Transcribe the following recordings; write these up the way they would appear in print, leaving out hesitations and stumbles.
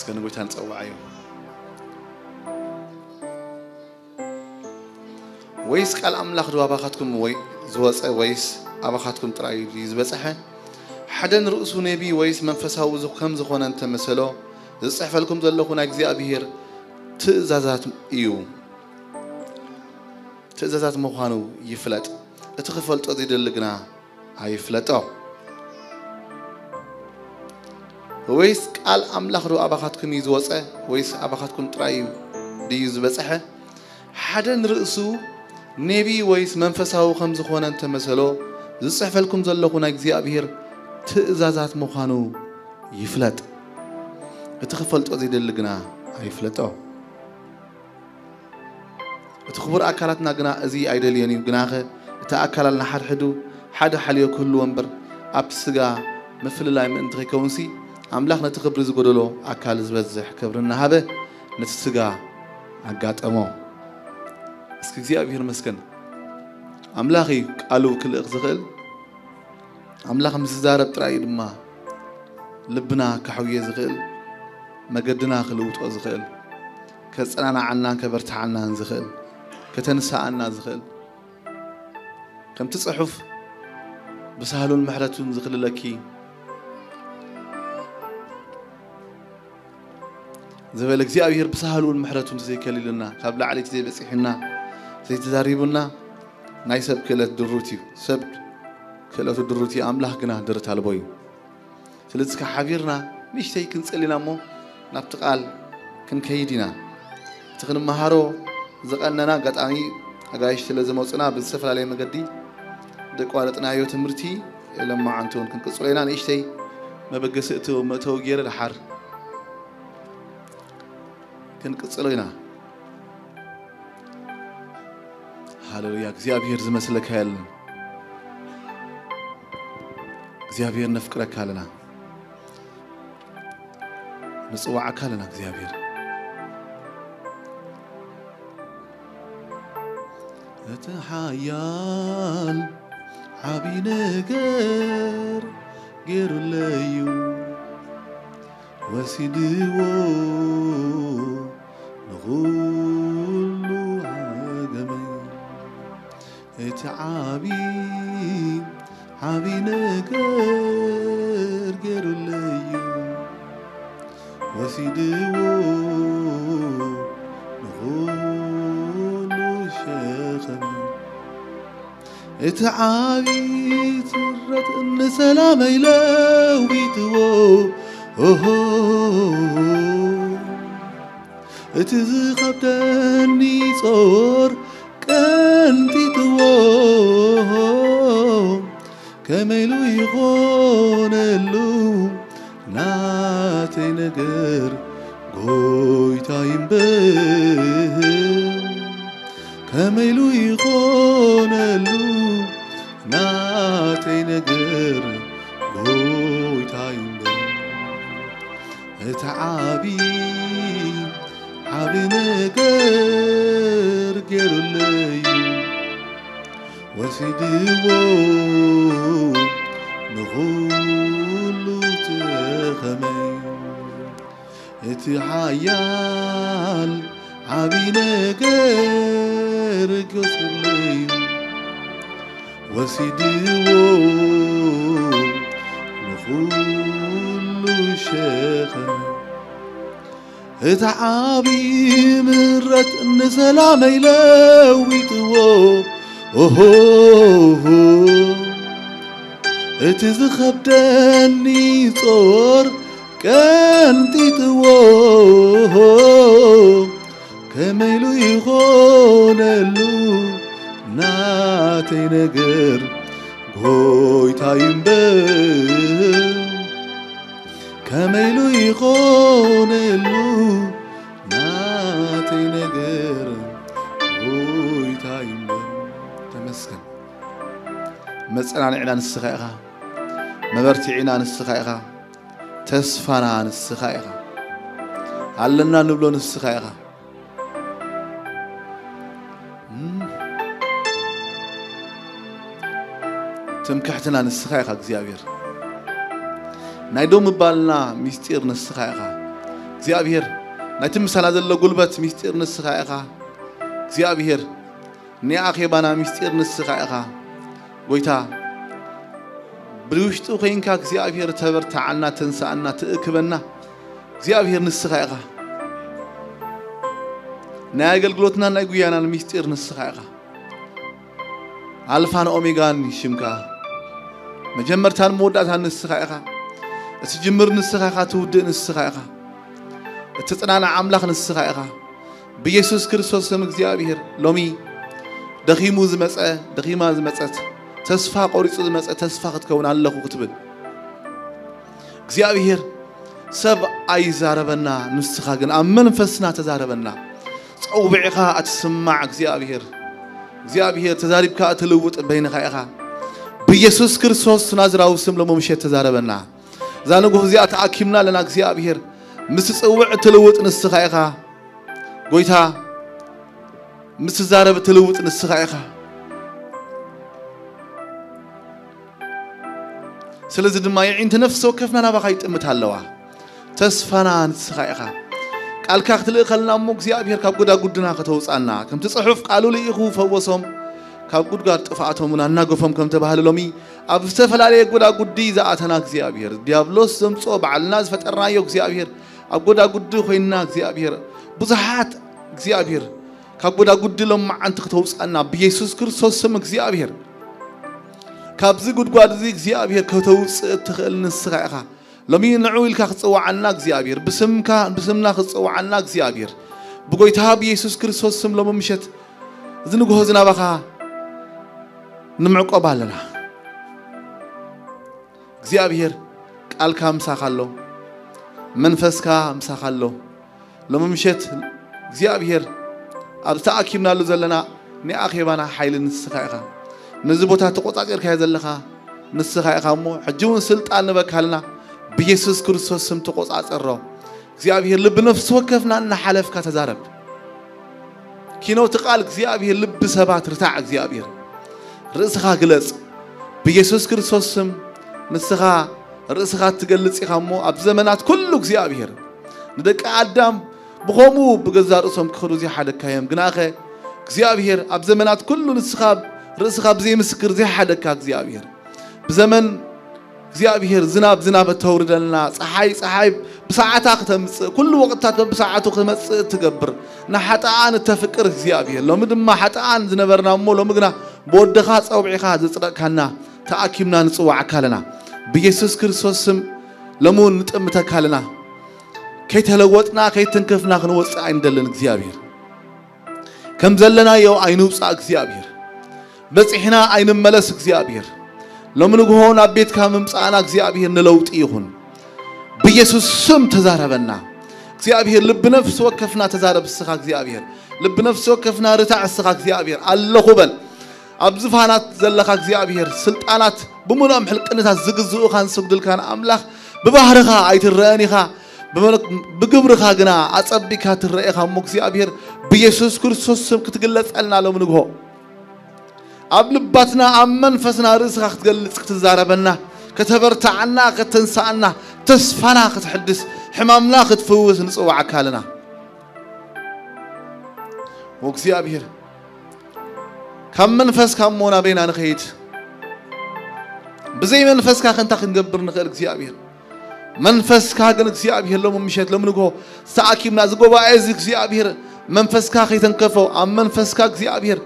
مسكن قويتان تصوعيو ويس قال أملاخ دو أباخاتكم زوص ويس أباخاتكم ترايو يزبصحه حدا رؤسو نبي ويس منفساو زو كم زخون أنت مثلو زصحف لكم زلخو نا እግዚአብሔር ትእዛዛት እዩ ትእዛዛት መዃኑ ይፍለጥ እቲ ክፈልጦ ዝደልግና ኣይፍለጦ ወይስ ቃል ኣምላኽ ዶ ኣባኻትኩም ይዝወፀ ወይስ ኣባኻትኩም ጥራይ ድዩ ዝበፅሐ ሓደን ርእሱ ነቢ ወይስ መንፈሳዊ ከም ዝኾነ እንተመሰሎ ዝፅሕፈልኩም ዘለኹ ናይ እግዚኣብሔር ትእዛዛት መዃኑ ይፍለጥ እቲ ክፈልጦ ዝደልግና ኣይፍለጦ እቲ ክቡር ኣካላትና ግና እዚ ኣይደልየን እዩ ግናኸ እቲ ኣካላልና ሓድሕዱ ሓደ ሓልዮ ክህሉ ወንበር ኣብ ስጋ ምፍልላይ ምእንቲ ከይከውንሲ ኣምላኽ ነቲ ክብሪ ዝጎደሎ ኣካል ዝበዝሕ ክብሪ እናሃበ ነቲ ስጋ ኣጋጠሞ እስኪ እግዚኣብሔር መስገን ኣምላኽ ቃሉ ክልእኽ ዝኽእል ኣምላኽ ምስ ዝዛረብ ጥራይ ድማ ልብና ክሕውየ ዝኽእል መገድና ክልውጦ ዝኽእል ከፀናናዓና ከበርታዓና ዝኽእል ከተንሳኣና ዝኽእል ከምቲ ጽሑፍ ብሳህሉን ምሕረቱን ዝኽልለኪ زبل እግዚአብሔር بسهلون محرتون تزيكللنا ካብ ላዕለይቲ ዘይበጽሕና ዘይተዛሪቡና ናይ ሰብ ክለት ድሩቲ ሰብ ክለቱ ድሩቲ ኣምላኽ ግና ድርት አልቦይ ስለዚህ ከሓቢርና ንሽተይ ክንጽሊና ሞ ናብቲ ቃል ክንከይዲና ትኽንመሃሮ ዝቐነና ጋጣሚ ኣጋይሽ ስለዝመጽና ብዝተፈላለየ መገዲ ደቋረጥናዮ ትምህርቲ ለማዓንቶን ክንቅጽለና ንሽተይ መበገስእቱ መተው ገይረ ለሓር كنقصلينا هاللويا እግዚአብሔር ዝመስለካ ያለን እግዚአብሔር ነፍቅረካ ለና ንጽዋዓካ ለና እግዚአብሔር እተሃያል ዓቢ ነገር ገይሩለዩ ወሲድዎ نغلو عجمي اتعابي عابي نجر جرليو وسيدو نغلو شخمي اتعابي ترت ان سلام يلويتو اتزخبتني صور كنتيتو كميلو يغونلو ناتي نجر قويتا ينبه كميلو يغونلو ناتي نجر قويتا ينبه اتعابي عابي نجر جرلي وسيدو نغلو تخمي اتحيال عابي نجر جرلي وسيدو نغلو شخمي اتعابي مرت ان سلام يلويتو اتزخبتني صور كنتيتو كميلو يخونلو ناتي نجر قويتا ينبه كميلو يخونلو ناتي نجر قويتا ينبه تمسكن مصنعنا نسخايخا مبرتعنا نسخايخا تسفانا نسخايخا علنا نبلو نسخايخا تمكحتنا نسخايخا እግዚአብሔር نايدوم بالنا ميستير نسخايخا እግዚአብሔር ናይትም ሰላዘለ ጉልበት ሚስጢር ንስኻ ኢኻ እግዚአብሔር ንኣኼባና ሚስጢር ንስኻ ኢኻ ጎይታ ብውሽጡ ኮይንካ እግዚአብሔር ተበርታዓና ተንሳአና ትእክበና እግዚአብሔር ንስኻ ኢኻ ናይ አገልግሎትና ናይ ጉያና ሚስጢር ንስኻ ኢኻ አልፋን ኦሜጋን ሽምካ መጀመርታን መወዳእታን ንስኻ ኢኻ እቲ ጅምር ንስኻ ኢኻ ትውድእ ንስኻ ኢኻ እቲ ጽናና አምላኽ ንስኻ ኢኻ بيسوع كريستوس سم እግዚአብሔር ሎሚ ደኺሙ ዝመጸ ደኺማ ዝመጸት ተስፋ ቆሪጹ ዝመጸ ተስፋ ክትከውን ኣለኹ ክትብል እግዚአብሔር ሰብ አይዛረበና ንስኻ ግን ኣብ መንፈስና ተዛረበና ጸውብዒኻ አትስማዕ እግዚአብሔር ተዛሪብካ አትልውጥ በይንኻ ኢኻ بيسوع كريستوس ናዝራዊ ስም ለሞምሸት ተዛረበና ዛንጉ እዚኣ ተኣኪምና ለና እግዚአብሔር ምስ ጸውዕ ትልውጥ ንስኻ ኢኻ ጎይታ ምስ ዛረብ ትልውጥ ንስኻ ኢኻ ስለዚህ ድማ ይዕንተ ነፍስ ወከፍና ናባኻ ይጥምት ኣለዋ ተስፋና ንስኻ ኢኻ ቃልካ ክትልእኸልና እሞ እግዚአብሔር ካብ ጉዳጉድና ከተውፃና ከምቲ ጽሑፍ ቃሉ ለኢኹ ፈወሶም ካብ ጉድጓድ ጥፋኣቶም ናናገፎም ከም ተባህለ ሎሚ ኣብ ዝተፈላለየ ጉዳጉዲ ዝኣተና እግዚአብሔር ዲያብሎስ ዘምጾ በዓልና ዝፈጠርናዮ እግዚአብሔር ኣብ ጉዳጉዲ ኮይንና እግዚአብሔር ብዙሓት እግዚአብሔር ካብ ጉዳጉዲ ሎም ማዓንቲ ከተውፃና በኢየሱስ ክርስቶስ ስም እግዚአብሔር ካብዚ ጉድጓድ እዚ እግዚአብሔር ከተውፅእ ትኽእል ንስኻ ኢኻ ሎሚ ንዑ ኢልካ ክትጽዋዓና እግዚአብሔር ብስምና ክትጽዋዓና እግዚአብሔር ብጎይታ በኢየሱስ ክርስቶስ ስም ሎም ምሸት ዝንግሆ ዝናባኻ ንምዕቆብ ኣለና እግዚአብሔር ቃልካ ምሳኻ ኣሎ መንፈስካ ምሳኻ ኣሎ ሎም ምሸት እግዚአብሔር ኣብ ተኣኪብናሉ ዘለና ንኣኼባና ሓይል ንስኻ ኢኻ ነዚ ቦታ ተቆጻጽርካ ዘለኻ ንስኻ ኢኻ እሞ ሕጂውን ስልጣን ንበካልና በኢየሱስ ክርስቶስ ስም ተቆጻጽሮ እግዚአብሔር ልብ ነፍስ ወከፍና እናሓለፍካ ተዛረብ ኪኖት ቃል እግዚአብሔር ልብ ሰባት ርታዕ እግዚአብሔር ርእስኻ ግለጽ በኢየሱስ ክርስቶስ ስም ንስኻ ርእስኻ ትገልጽ ኢኻ እሞ ኣብ ዘመናት ኩሉ እግዚአብሔር ንደቂ ኣዳም بخومو بجزار اسم كخروزي حدا كايم جناخه እግዚአብሔር ኣብ ዘመናት ኩሉ ንስኻ ርእስኻ ብዘይ ምስክር ዘይ ሓደካ እግዚአብሔር በዘመን እግዚአብሔር ዝናብ ተውርደልና ፀሓይ በሰዓታ ከተምጽእ ኩሉ ወቅታት በሰዓቱ ከመጽእ ትገብር ንሓጣን ተፍቅር እግዚአብሔር ሎሚ ድማ ሓጣን ዝነበርና እሞ ሎሚ ግና በወደኻ ጸውዒኻ ዝጽረካና ተኣኪምና ንጽዋዓካለና በኢየሱስ ክርስቶስ ስም ለሙን ንጥምተካለና كيتلوتنا كيتنكفنا خنوص عندلن እግዚአብሔር كم زلنا يو عينوص እግዚአብሔር بصحنا عين ملس እግዚአብሔር لمن غون ابيت كممصانا እግዚአብሔር نلوط يهون بيسوس سم تزاربنا እግዚአብሔር لب نفس وكفنا تزارب السخ እግዚአብሔር لب نفس وكفنا رتع السخ እግዚአብሔር الله بل ابزفانات زلخ እግዚአብሔር سلطانات بمنام حلقنتا زغزو خان سغدل كان املاح ببحرها ايترانيها بجبرها جنا أصبك هترأيها مكسيابير بيسوع كريستوس سم كتجلس ألنا لو منجه قبل باتنا أمن فسنا رزق كتجلس كتزاربنا كتبرت عنا كتنسانا تسفنا كتحدث حمامنا كتفوز نسوع عكالنا مكسيابير كم من فس كم مونا بينا نخيت بزي من فس كأنت خنجبر نخير مكسيابير منفس كاغن እግዚአብሔር ለሞምሸት ለምንጎ ሳአኪምና ዝጎባ እዚ እግዚአብሔር መንፈስ ካኺ ተንከፈው አም መንፈስ ካ እግዚአብሔር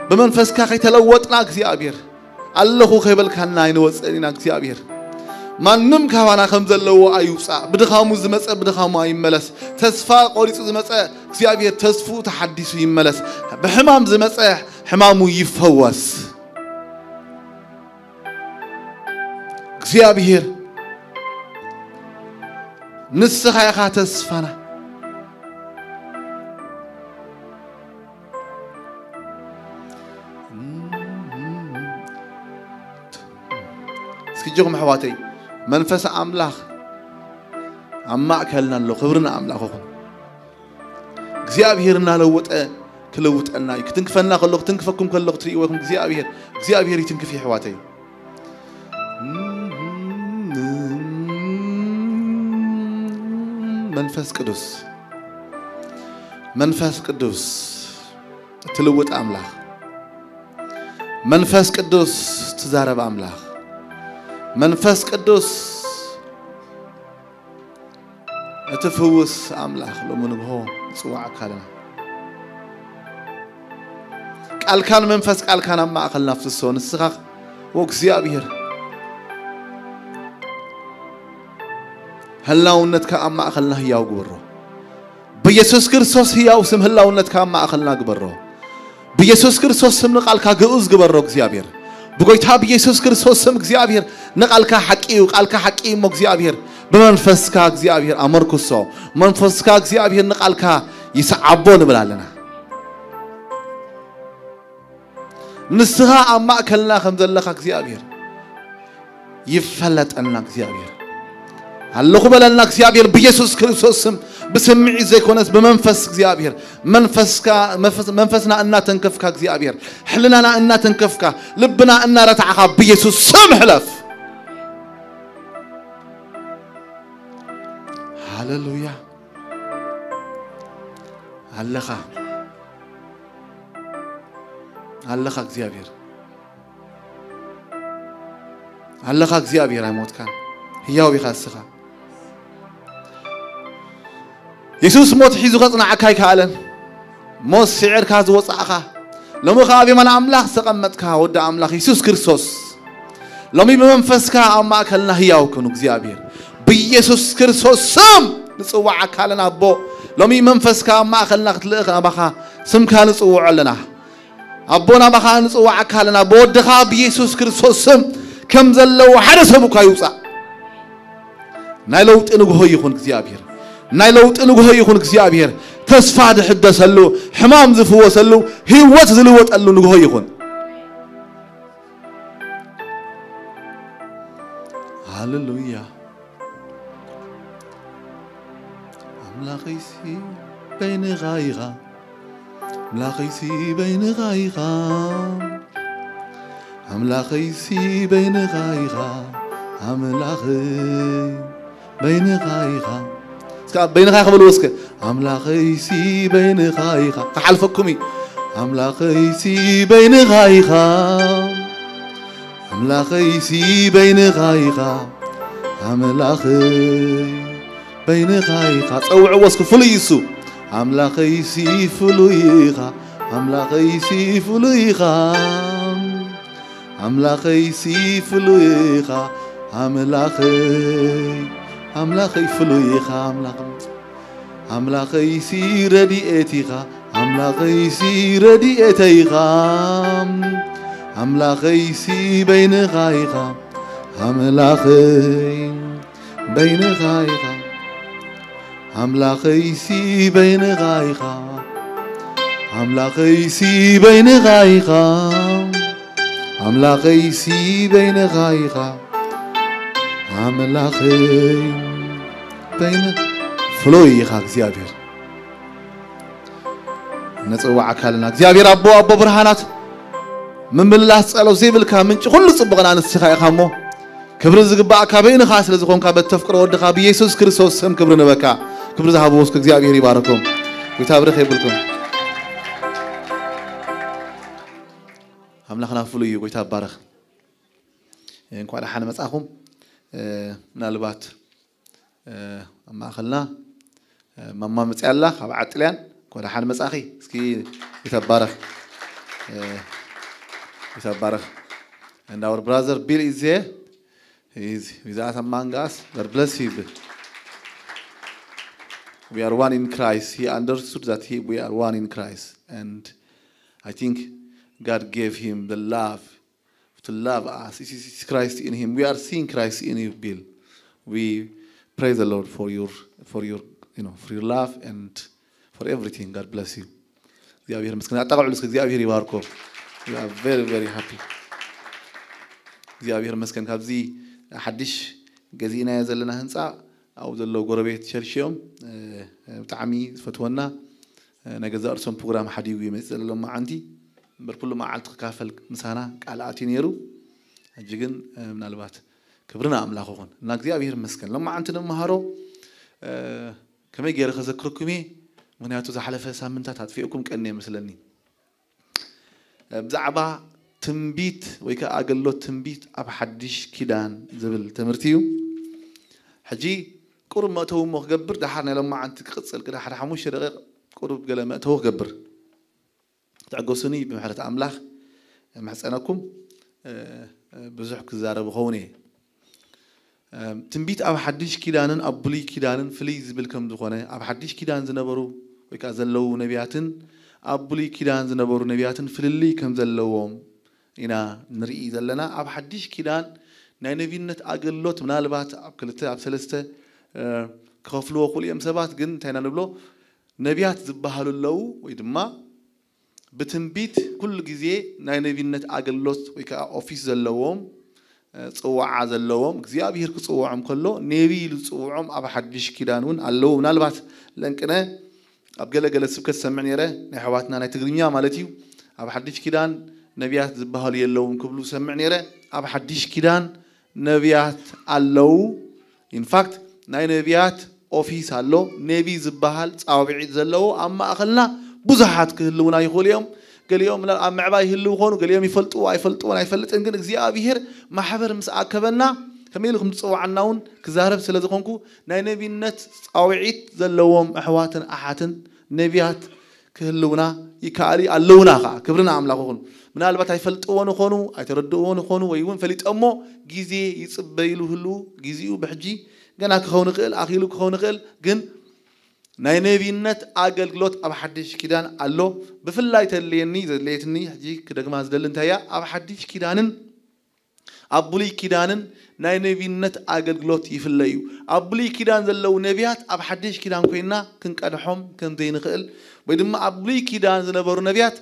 በመንፈስ ካኺ ተለወጥና እግዚአብሔር አለኹ ከይበልካና አይነወጽኒና እግዚአብሔር ማንም ካባና ከም ዘለዎ አይውጻ ብድኻሙ ዝመጸ ብድኻሙ አይመለስ ተስፋ ቆሪጹ ዝመጸ እግዚአብሔር ተስፉ ተሐዲሱ ይመለስ በሕማም ዝመጸ ሕማሙ ይፈወስ እግዚአብሔር نسخة يا خاتس فانا سكجوكم حواتي منفس أملاخ أما أكلنا له خبرنا أملاخهم እግዚአብሔርና ለወጠ ክለውጠና ይክትንክፈና ከለኹ ትንክፈኩም ከለኹ ትሪእወኩም እግዚአብሔር ይትንክፍ ይሕዋተይ መንፈስ ቅዱስ ትልውጥ አምላክ መንፈስ ቅዱስ ትዛረብ አምላክ መንፈስ ቅዱስ እትፍውስ አምላክ ለምንብሆ ጽዋዕ ካለና ቃልካን መንፈስ ቃልካን ማእከል ነፍስሶ ንስኻ ወእግዚአብሔር هلاونتك أما أخلنا هياو قبره بيسوس كريستوس هياو سم هلاونتك أما أخلنا قبره بيسوس كريستوس سم نقالك جوز قبره እግዚአብሔር بقولتها بيسوس كريستوس سم እግዚአብሔር نقالك حقي وقالك حقي مو እግዚአብሔር بمنفسك እግዚአብሔር أمركوسو منفسك እግዚአብሔር نقالك يسعبون بلالنا نسها أما أكلنا خمزلك እግዚአብሔር يفلت أنك እግዚአብሔር الله بلالنا እግዚአብሔር بيسوس كريستوس سم بسمعي زي كونس بمنفس እግዚአብሔር منفسنا أننا تنكفك እግዚአብሔር حلنا أننا تنكفك لبنا أننا رتعك بيسوس سم حلف هاللويا هلخ እግዚአብሔር هلخ እግዚአብሔር አይሞት ካን ህያው ይኻስኻ يسوس موت حيزو قصنا عكاي كالن موت سعر كاز وصعخا لما خابي من أملاخ سقمتك ود أملاخ يسوس كريستوس لما بمنفسك أما أكلنا هياو كنو እግዚአብሔር بيسوس كريستوس سم نصوع كالنا أبو لما بمنفسك أما أكلنا تلقى بخا سم كان نصوع لنا أبونا بخا نصوع كالنا بودخا بيسوس كريستوس سم كم زلوا حرسبك يوصع نايلوت إنه هو يكون እግዚአብሔር نايلوت إنه هو يكون እግዚአብሔር تسفاد حدث له حمام زفوس له هيوت زلوت له إنه هو يكون هاللويا أملاقيسي بين غايغا أملاقيسي بين غايغا أملاقيسي بين غايغا أملاقي بين غايغا بين غايغا بالوسك أملاقيسي بين غايغا كحلفكمي أملاقيسي بين غايغا أملاقيسي بين غايغا أملاقي بين غايغا تصوع وسك فليسو أملاقيسي فليغا أملاقيسي فليغا أملاقيسي فليغا أملاقي فلويخا أملاقيسي رديئتيخا أملاقيسي رديئتيخا أملاقيسي بين غايخا أملاقي بين غايخا أملاقيسي بين غايخا أملاقيسي بين غايخا أملاقيسي بين غايخا أملاقي بين فلويخا እግዚአብሔር نصوع አካልና እግዚአብሔር አቦ ብርሃናት ምን ብላስ ጸለው ዘይብልካ ምንጭ ሁሉ ጽብቀና ንስኻ ይኻሞ ክብር ዝግባእካ በይንኻ ስለዝኾንካ በተፍቅሮ ወድኻ በኢየሱስ ክርስቶስ ስም ክብር ንበካ ክብር ዝሃቦስ እግዚአብሔር ይባርኩም ወይታብረኽ ይብልኩም አምላኽና ፍሉይ ወይታ ባረኽ እንኳን ሓነ መጻኹም ምናልባት ማእኸልና ማማ መጽያላ ኣብ ዓጥልያን ኮዳ ሓነ መጻኺ እስኪ ይተባረኽ and our brother Bill is here he is with us among us God bless you we are one in Christ he understood that we are one in Christ and I think God gave him the love to love us. It is Christ in him. We are seeing Christ in you, Bill. We praise the Lord for your for your love and for everything. God bless you. We are very very happy. We are مسكن كابزي حدش جزينا يزلنا هنسا أو زلوا قربيت شرشيوم تعمي فتونا نجزا أرسم برنامج حديوي مثل لما عندي بربلو ما عالت كافل مسانا قالاتي نيرو اجيغن منالبات كبرنا املاخون ناغزي ابير مسكن لما انت نمهارو كما يجري خذكركمي منياتو زحلفة سامنتات هتفيكم كأني مثلني بزعبا تنبيت ويكا أقلو تنبيت أب حدش كيدان زبل تمرتيو حجي قرب ما تو مخبر ده حنا لما عندك قصل كده حدا حموش دقيق قرب قال ما تو خبر تعقصني بمحلة أملاخ محسنكم بزحك زارب خوني تنبيت أب حدش كيدانن أبلي كيدانن فليز بالكم دخانه أب حدش كيدان زنبرو ويكا زلوا نبياتن أبلي كيدان زنبرو نبياتن فللي كم زلوهم إنا نرئي زلنا أب حدش كيدان نبينت أقلوت من البات أب كلته أب سلسته كفلو وقول يوم سبات جن تينا نبلو نبيات زبهالو اللو ويدما بتنبيت كل جزء نبينت أقلوت ويكا أوفيس زلوهم صوّع زلوهم جزء أبي هرك صوّعهم كله نبي لصوّعهم أب حدش كيدانون اللو من البات لأنكنا أبجلا جل سبكة سمعني ره نحواتنا نتغريميا مالتيو أب حدش كيدان نبيات زبهالي اللوهم كبلو سمعني ره أب حدش كيدان نبيات اللو in fact ناي نبيات أوفيس هالو نبي زبهال أو بعيد زلوا أما أخلنا بزحات كهلونا يقول يوم قال يوم لا أم عباي هلو خون قال يوم يفلتوا إنكن زي أبيهر ما حبر مساء كبرنا كميلكم تصوّع عناون كزارب سلزقونكو ناي نبي النت أو بعيد زلوهم أحواتن أحاتن نبيات كهلونا يكالي اللونا كبرنا عملاقون من البات يفلتوا نخونو يتردوا نخونو ويوم فليت أمو جزء يصبيلو هلو جزء بحجي جنا كخون قل أخيلو كخون قل جن ناي نبينت أقل قلت أب حدش كيدان الله بفلايت اللي زليتني حجي كده ما زدل انتهيا أب حدش كيدانن أبولي كيدانن ناي نبينت أقل قلت يفلايو أبولي كيدان زلوا نبيات أب حدش كيدان كوينا كن كدحوم كن دين قل بيدما أبولي كيدان زنبرو نبيات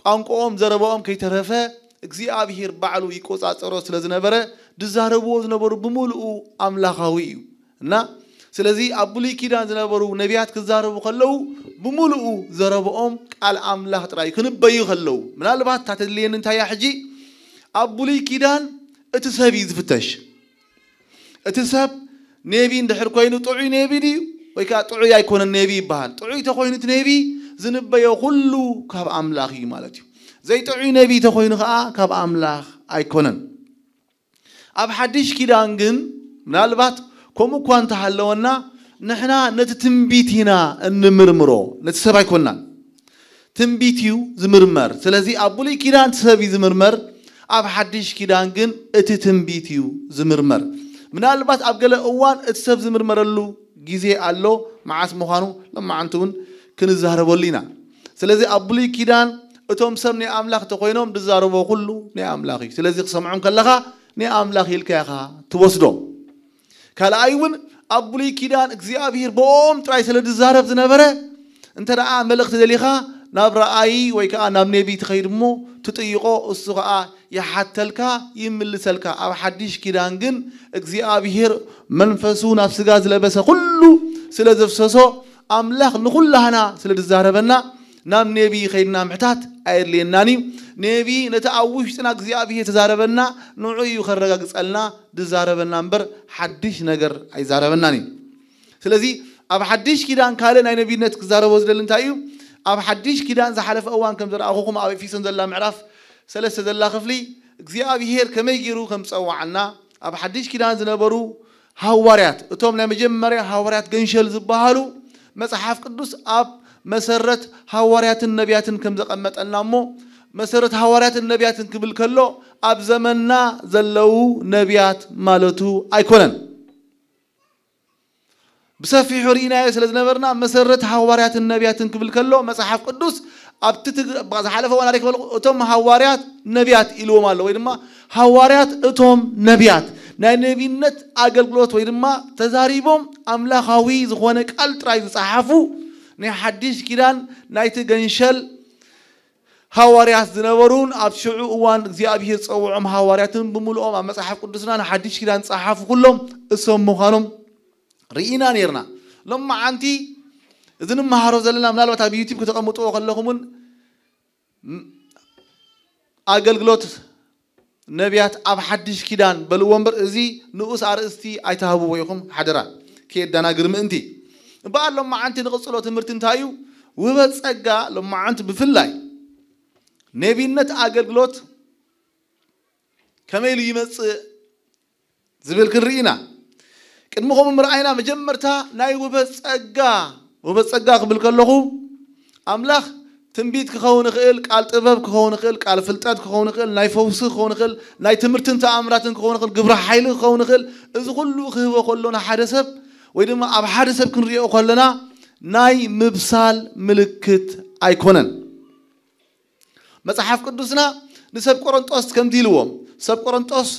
أنقوم زربوهم كي ترفع إجزاء أبيهر بعلو يكوز أتروس لزنبرة دزاربوز نبرو بملؤ أملاخوي نا سلزي أبولي كيدان زنبرو نبيات كزاربو خلوا بملؤ زربوهم على أملاخ تراي كنبيو خلوا من البات تعتدلين انت يا حجي أبولي كيدان اتساب يزفتش اتساب نبي ندحر كوينو طعي نبي دي ويكا طعي يكون النبي بهان طعي تخوينو نبي زنبيو خلو كاب أملاخي مالتي زي طعي نبي تخوينو كاب أملاخ أيكونن أب حدش كيدان جن من البات كم كوانت حلونا نحنا نتتنبيتنا نمرمرو نتسبع يكوننا تنبيتيو زمرمر سلازي أبولي كيدان تسبي زمرمر أب حدش كيدان جن اتتنبيتيو زمرمر من البات أبقى أوان اتسب زمرمر اللو جزء اللو مع اسمه خانو لما عنتون كنزهر بولينا سلازي أبولي كيدان اتوم سرني أملاخ تقوينهم دزاربو كله ني أملاخي سلازي قسمعهم كلها ني أملاخي الكاخا توصدو كلا أيون أبولي كيدان إجزاء بوم تراي سلد الزهرب زنبرة أنت رأى ملك تدليخا نبرة أي ويكا نام نبي تخير مو تطيقو الصغاء يحتلكا يمل سلكا أو حدش كيدان جن إجزاء بير منفسو نفس جاز لبس كله سلد فسسو أملاخ نقول هنا سلد الزهربنا نام نبي خير نام حتات أير ليناني نبي نتعوش تناك زيابه تزاربنا نوعي يخرج قصلنا دزاربنا نبر حدش نجر أي زاربناني سلزي أب حدش كيدان كالن أي نبي نتك زاربوز للنتايو أب حدش كيدان زحلف أوان كم زر أخوكم أبي في سنزل الله معرف سلسة زل خفلي زيابه هير كم يجرو كم سوا عنا أب حدش كيدان زنبرو هواريات توم لما جمرة هواريات جنشل زبالو مسحف قدوس أب مسرت هواريات النبيات كم زقمت النامو مسرت هواريات النبيات قبل كله أب زمننا زلوا نبيات مالتو أيكونن بسفي حرينا يسلز نبرنا مسرت هواريات النبيات قبل كله مسحف قدوس أب بعض حلفه وانا ريك أتوم هواريات نبيات إلو مالو ويدما هواريات أتوم نبيات نبينت أقل قلوت ويدما تزاريبهم أملاخاوي زخوانك ألترايز صحفو نحديش كيدان نايت جنشل هواريات زنبرون أبشعوا وان زيابه تصوعهم هوارياتهم بملؤهم أما صحف قدسنا نحديش كيدان صحفوا كلهم اسم مخانهم رئينا نيرنا لما عنتي إذن ما هرز لنا من الوقت بيوتيوب كتقمطوا وخلهم أقل قلوت نبيات أب حدش كيدان بل ومبر إزي نقص عرستي أيتهابوا ويقوم حدرا كي دانا قرم انتي بقى لما عنت نقصلو تمرت انتايو وبتصقا لما عنت بفلاي نبينت اغلغلوت كميل يمص زبل كرينا قدمكم مرعينا مجمرتا ناي وبتصقا قبل كلخو املاح تنبيت كخون خيل قال طبب كخون خيل قال فلطات كخون خيل ناي فوس كخون خيل ناي تمرتن تامراتن كخون خيل غبر حيل كخون خيل از كله خيبه كلنا حدثب ويدما اب حدثب كنريو كلنا ناي مبسال ملكت ايكونن مصحف قدسنا نسب قرنطوس كم ديلوم سب قرنطوس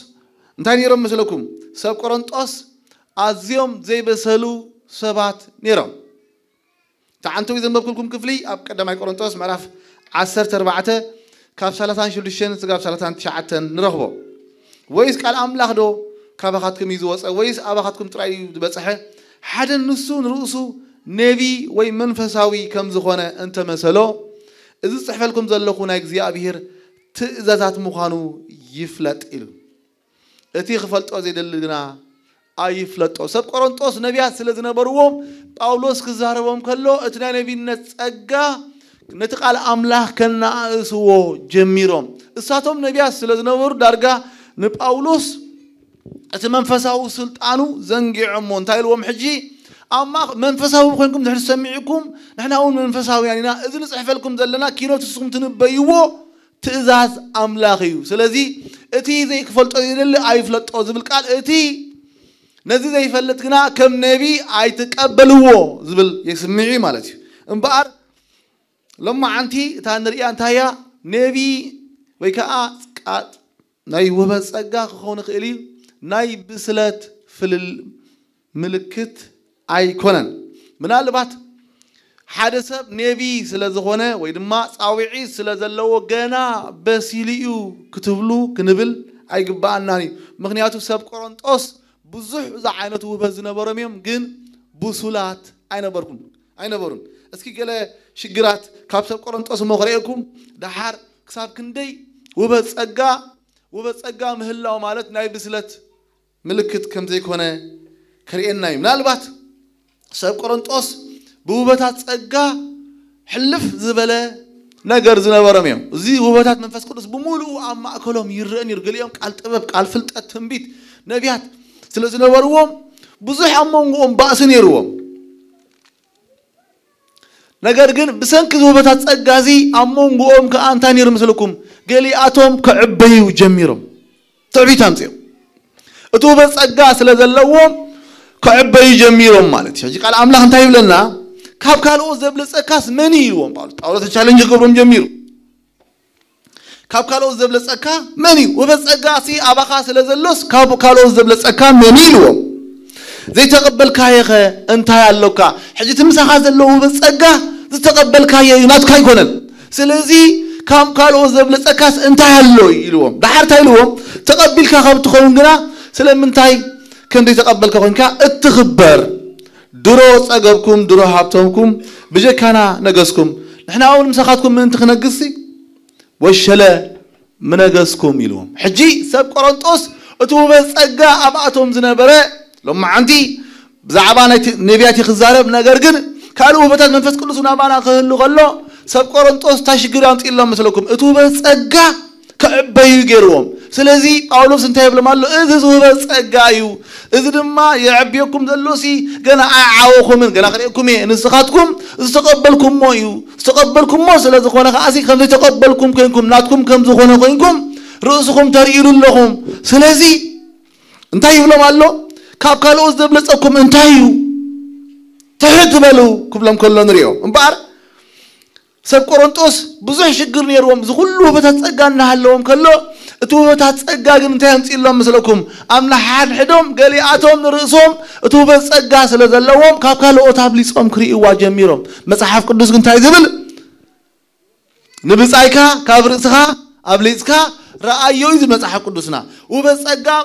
انتي نيرم مسلكم سب قرنطوس ازيوم زي بسلو سبات نيرم تعانتو إذا مبكلكم كفلي أب قدامي قرنطوس معرف 14 كاب 36 تقاب 39 نرهبو ويس قال أملاخ دو كابخاتكم يزوص ويس أبخاتكم تراي بصحه حدا نسو نرؤسو نبي وي منفساوي كم زخونه انت مسلو إذا صحفلكم زلخو ناي እግዚአብሔር ትእዛዛት مخانو يفلط إلو أتي خفلطو زيدلنا አይፍለጠው ሰብ ቆሮንጦስ ነቢያት ስለዝነበሩዎም ጳውሎስ ክዛረቦም ከሎ እትና ነቢይነት ጸጋ ነጥቃል አምላክ ከናእስዎ ጀሚሮም እሳቶም ነቢያት ስለዝነበሩ ዳርጋ ንጳውሎስ እቲ መንፈሳዊ ስልጣኑ ዘንጊዕሞ እንታይልዎም ሕጂ አማ መንፈሳዊ ኮይንኩም ድሕር ሰሚዕኩም ንሕናውን መንፈሳውያንና እዚ ንጽሕፈልኩም ዘለና ኪኖትስኩም ትንበይዎ ትእዛዝ አምላክ እዩ ስለዚ እቲ ዘይክፈልጦ ይደል አይፍለጦ ዝብል ቃል እቲ نزي زي فلتنا كم نبي أيتقبلوه زبل يسمعي مالتي انبار لما عنتي تانري أنتايا نبي ويكا ناي وبس أجا خونك إلي ناي بسلات في الملكت أيكونن من البات حدث نبي سلازخونه ويدما صاوعي سلازلو جنا بسيليو كتبلو كنبل أيقباناني مغنياتو سب قرنطوس بزح زعانته وبزنا برميم جن بوسولات أين برون اسكي قال شجرات كابسب قرنطوس مغريكم دحار كساب كندي وبس أجا مهلا ومالت ناي بسلت ملكت كم زي كونه كريئن نايم نالبات ساب قرنطوس بوبتات أجا حلف زبالة نجر زنا برميم زي وبتات منفس قدس بمولو عم أكلهم يرقن يرقليهم قال تبب قال فلت التنبيت نبيات سلسلة وروم بزح أمونهم بأسن يروم نجارجن بسنك ذوبتات الجازي أمونهم كأنتان يرمسلكم قالي أتوم كعبي وجميرهم تعبي تامسيو ذوبت الجاز لذلهم كعبي جميرهم مالتي شجع قال أملاك أنت يبلنا كاب كالو زبلة أكاس مني يروم أول تشالنج كبرهم جميرو كاب كالو زبلة أكا مني وبس أجاسي أباخاس لزلوس كاب كالو زبلة أكا منيلو زي تقبل كايخة أنت يالوكا حجة تمسح زلو وبس أجا زي تقبل كاي ينات كاي كونن سلزي كاب كالو زبلة أكاس أنت يالوم بحر تايلوم تقبل كاخب تخون جنا سلم من تاي كم دي تقبل كاخون كا التخبر دروس أجابكم درو حبتهمكم بجي كنا نجسكم نحن أول مسخاتكم من تخنجسي وشلا منجسكم يلوم حجي سب قرنطوس أتوبس أجا أبعتهم زنبرة لما عندي زعبانة نبياتي خزارب نجرجن كانوا بتات منفس كل سنة بانا خلوا غلوا سب قرنطوس تشجر أنت إلا مثلكم أتوبس أجا كعبي يجروم سلزي أولوس انتهى بلمالو إذا زوبس أجايو إذا ما يعبيكم ذلوسي جنا أعاوكم من جنا خليكم نسخاتكم استقبلكم مويو استقبلكم مو سلزي خوانا خاسي خم تقبلكم كينكم ناتكم كم زخوانا كينكم رؤسكم تريرون لهم سلزي انتهى بلمالو كاب كالوس دبلتكم انتهيو تحت بلو كبلم كلنا نريو مبار سب قرنطوس بزح شجر نيروم زغلو بتتصقانا هلوم كله اتوبة تتصقا جن تهمت إلا مثلكم أملا حدهم قالي أتوم نرئسهم اتوبة تتصقا سلزلوهم كابكالو أتابليسهم كريئوا جميرهم مسحف قدس كنت عايزبل نبسايكا كابرسها أبليسكا رأيو إذا مسحف قدسنا وبتتصقا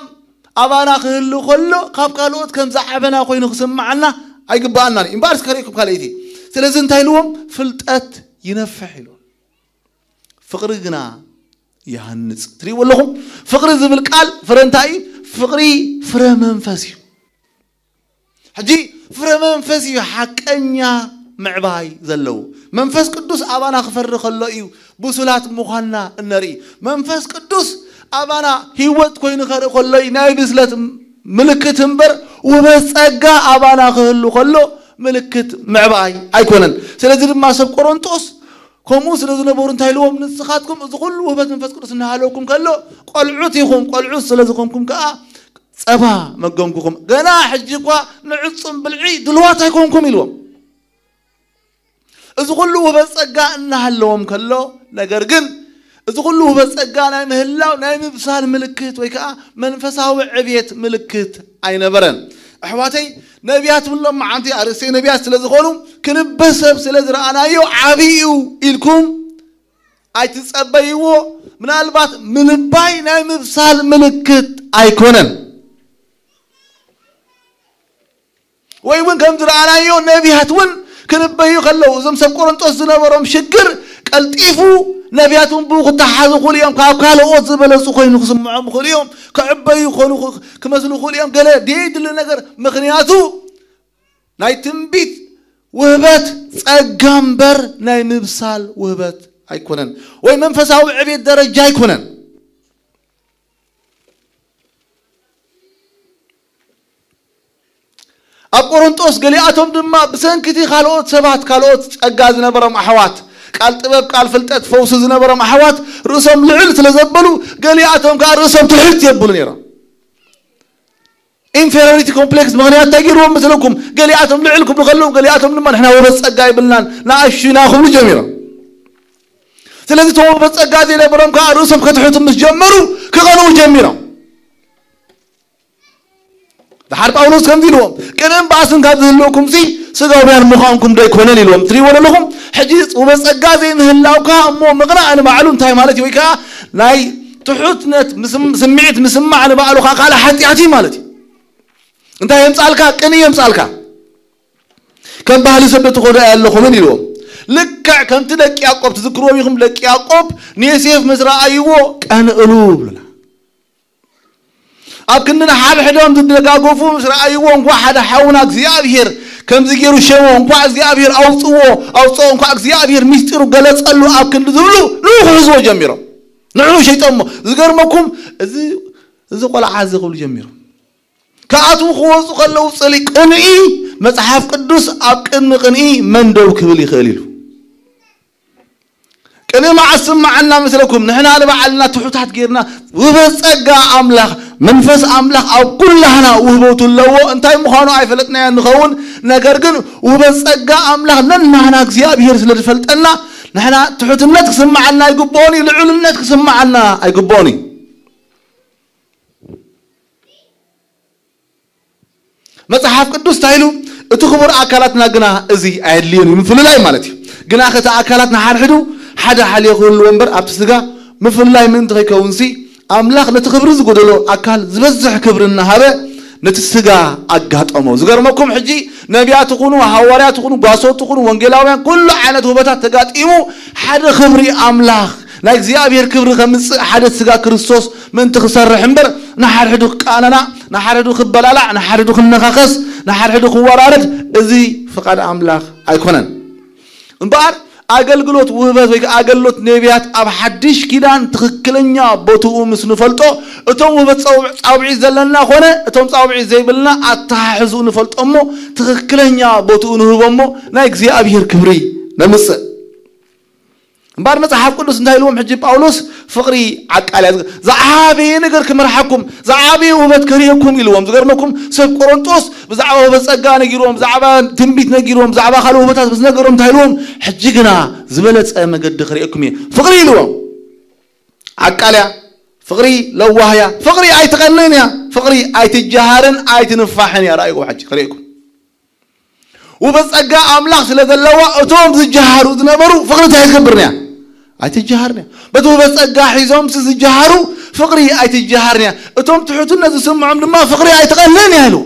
أبانا خلو خلو كابكالو كم زحفنا خوين خصم معنا أيقبالنا إمبارس كريكم كاليتي سلزن تايلوهم فلتأت ينفحلون فقرقنا يهنس تري ولهم فقر زبل قال فرنتاي فقري فرا منفسي حجي فرمان فسي حقنيا معباي زلو منفس قدوس أبانا خفر خلو إيو بسولات مخانا النري منفس قدوس أبانا هيوت كوين خرق خلو ناي بسلات ملكة مبر وبس أجا أبانا خلو ملكة معباي أيكونن سلازل ما سب قرنطوس كمو سلازل بورن تايلوهم نسخاتكم زغلو وبس منفس قدوس نهالوكم كلو قلعوتيكم قلعوت سلازكم كأ سبا مقومكم جنا حجكوا نعصم بالعيد دلوات هيكونكم يلوم إذا قلوا بس أجانا هلوم كله نجرجن إذا قلوا بس أجانا مهلا ونايم بصار ملكت ويكا منفسها وعبيت ملكت أين برن أحواتي نبيات من لهم عندي أرسي نبيات سلز قولهم كنبسب سلز رأنا يو عبيو إلكم أي تسأبيو من البات من الباي نايم بصار ملكت أيكونن وين كم ترأنا يو نبيات ون كنبيو خلوا زم سب قرنطوس زنبرهم شجر قلطيفو نبياتهم بوق تحازو كل يوم كالو اوت زبلصو كوينو سمعهم كل يوم كعبيو كونو كمسلو كل يوم قال ديد لنجر مغنياتو ناي تنبيت وهبات صقامبر ناي مبسال وهبات ايكونن وي منفساو عبيد درجه ايكونن أقرنطوس قلياتهم دما بسنكتي خالوت سبات خالوت أجاز نبرم أحوات قال طبب قال فلتت فوس نبرم أحوات رسم لعل تلزبلوا قلياتهم قال رسم تحت يبلون يرا inferiority complex مغنيات تجيرهم مثلكم قلياتهم لعلكم نخلوهم قلياتهم لما نحن وبس أجاي بلنا نعيش ناخذ الجميرة ثلاثة توم بس أجاز نبرم قال رسم كتحتهم مش جمروا كغنوا جميرة بحرب أولوس كم ديلهم كنن باسن كذا لكم زي سجوا بين مخانكم ده يكونن لهم تري ولا لهم حجيز وبس أجازين هلاوكا مو مقنع أنا معلوم تاي مالتي ويكا لاي تحوتنت سمعت مسمع أنا بعلوكا قال حتي مالتي أنت يمسألك كني يمسألك كم بحالي سبت تقول لكم من لهم لك كم تلك يعقوب تذكروا يهم لك يعقوب نيسيف مزرعة أيوه كان قلوب لنا أكننا حال حدهم ضد لقاقوفهم رأيوهم واحد حاونا أكزيابير كم زيرو شوهم قا أكزيابير أوصوهم قا أكزيابير ميسترو قلت قالوا أكن ذلوا لو خذوا جميرا نعلو شيء تم ذكر ماكم إذا قال عازق الجميرا كأتوا خوص قالوا صلي قنئي مصحف قدوس أكن قنئي من دو كبلي خليل كنا مع معنا مثلكم نحن على بعلنا تحوتات غيرنا وبس أجا أملاخ منفس أملاخ أو كلنا وهبوت اللو أنتي مخانو عيفلتنا نخون نجرجن وبس أجا أملاخ نحنا كزياب يرسل فلتنا نحن تحوتنا تسمع عنا يقبوني لعلمنا تسمع عنا يقبوني مصحف قدوس تايلو تخبر أكلاتنا جنا زي عدلين من فللاي مالتي جنا خت أكلاتنا حرحدو حدا حالي يقول الومبر أبتسجا مفللاي من تغي كونسي أملاخ نتخبر زقدلو أكل زبزح كبرنا هذا نتسجا أجهت أمو زقر ماكم حجي نبيات تكونوا حواريات تكونوا قاسوت تكونوا وانجلاوين كل عنا توبتات تجات إيمو حدا خبري أملاخ لايك زيابير كبر خمس حدا سجا كريستوس من تخسر حمبر نحر حدو قاننا نحر حدو خبلالا نحر حدو خنخخس نحر حدو خوارارد إزي فقد أملاخ أيكونن انبار أقلقلوت وهبات ويك أقلقلوت نبيات أب حدش كيدان تخكلنيا بوتو مسنفلتو أتوم وهبات صوبعي زلنا خونه أتوم صوبعي زيبلنا أتحزو نفلت أمو تخكلنيا بوتو نهبمو نايك زي أبير كبري نمس بعد ما صحاب كله سنتايلهم حجب أولوس فقري عقالات زعابي نقر كمرحكم زعابي وهبات كريكم يلوم زقرناكم سب قرنطوس بزعبا وهبات سقا نجيروهم زعبا تنبيت نجيروهم زعبا خلو وهبات بس نقرهم تايلهم حجقنا زبلت مقد خريكم فقري يلوم عقاليا فقري لوهيا فقري أي تقنين يا فقري أي تجهرن أي تنفحن يا رأيكم حج خريكم وبس أجا أملاخ سلذ اللواء أتوم تجهروا ذنبروا فقري تهكبرني أي تجهرني بدو بس أجا حيزهم تجهروا فقري أي تجهرني أتوم تحطون تسمع من ما فقري أي تقلني هلو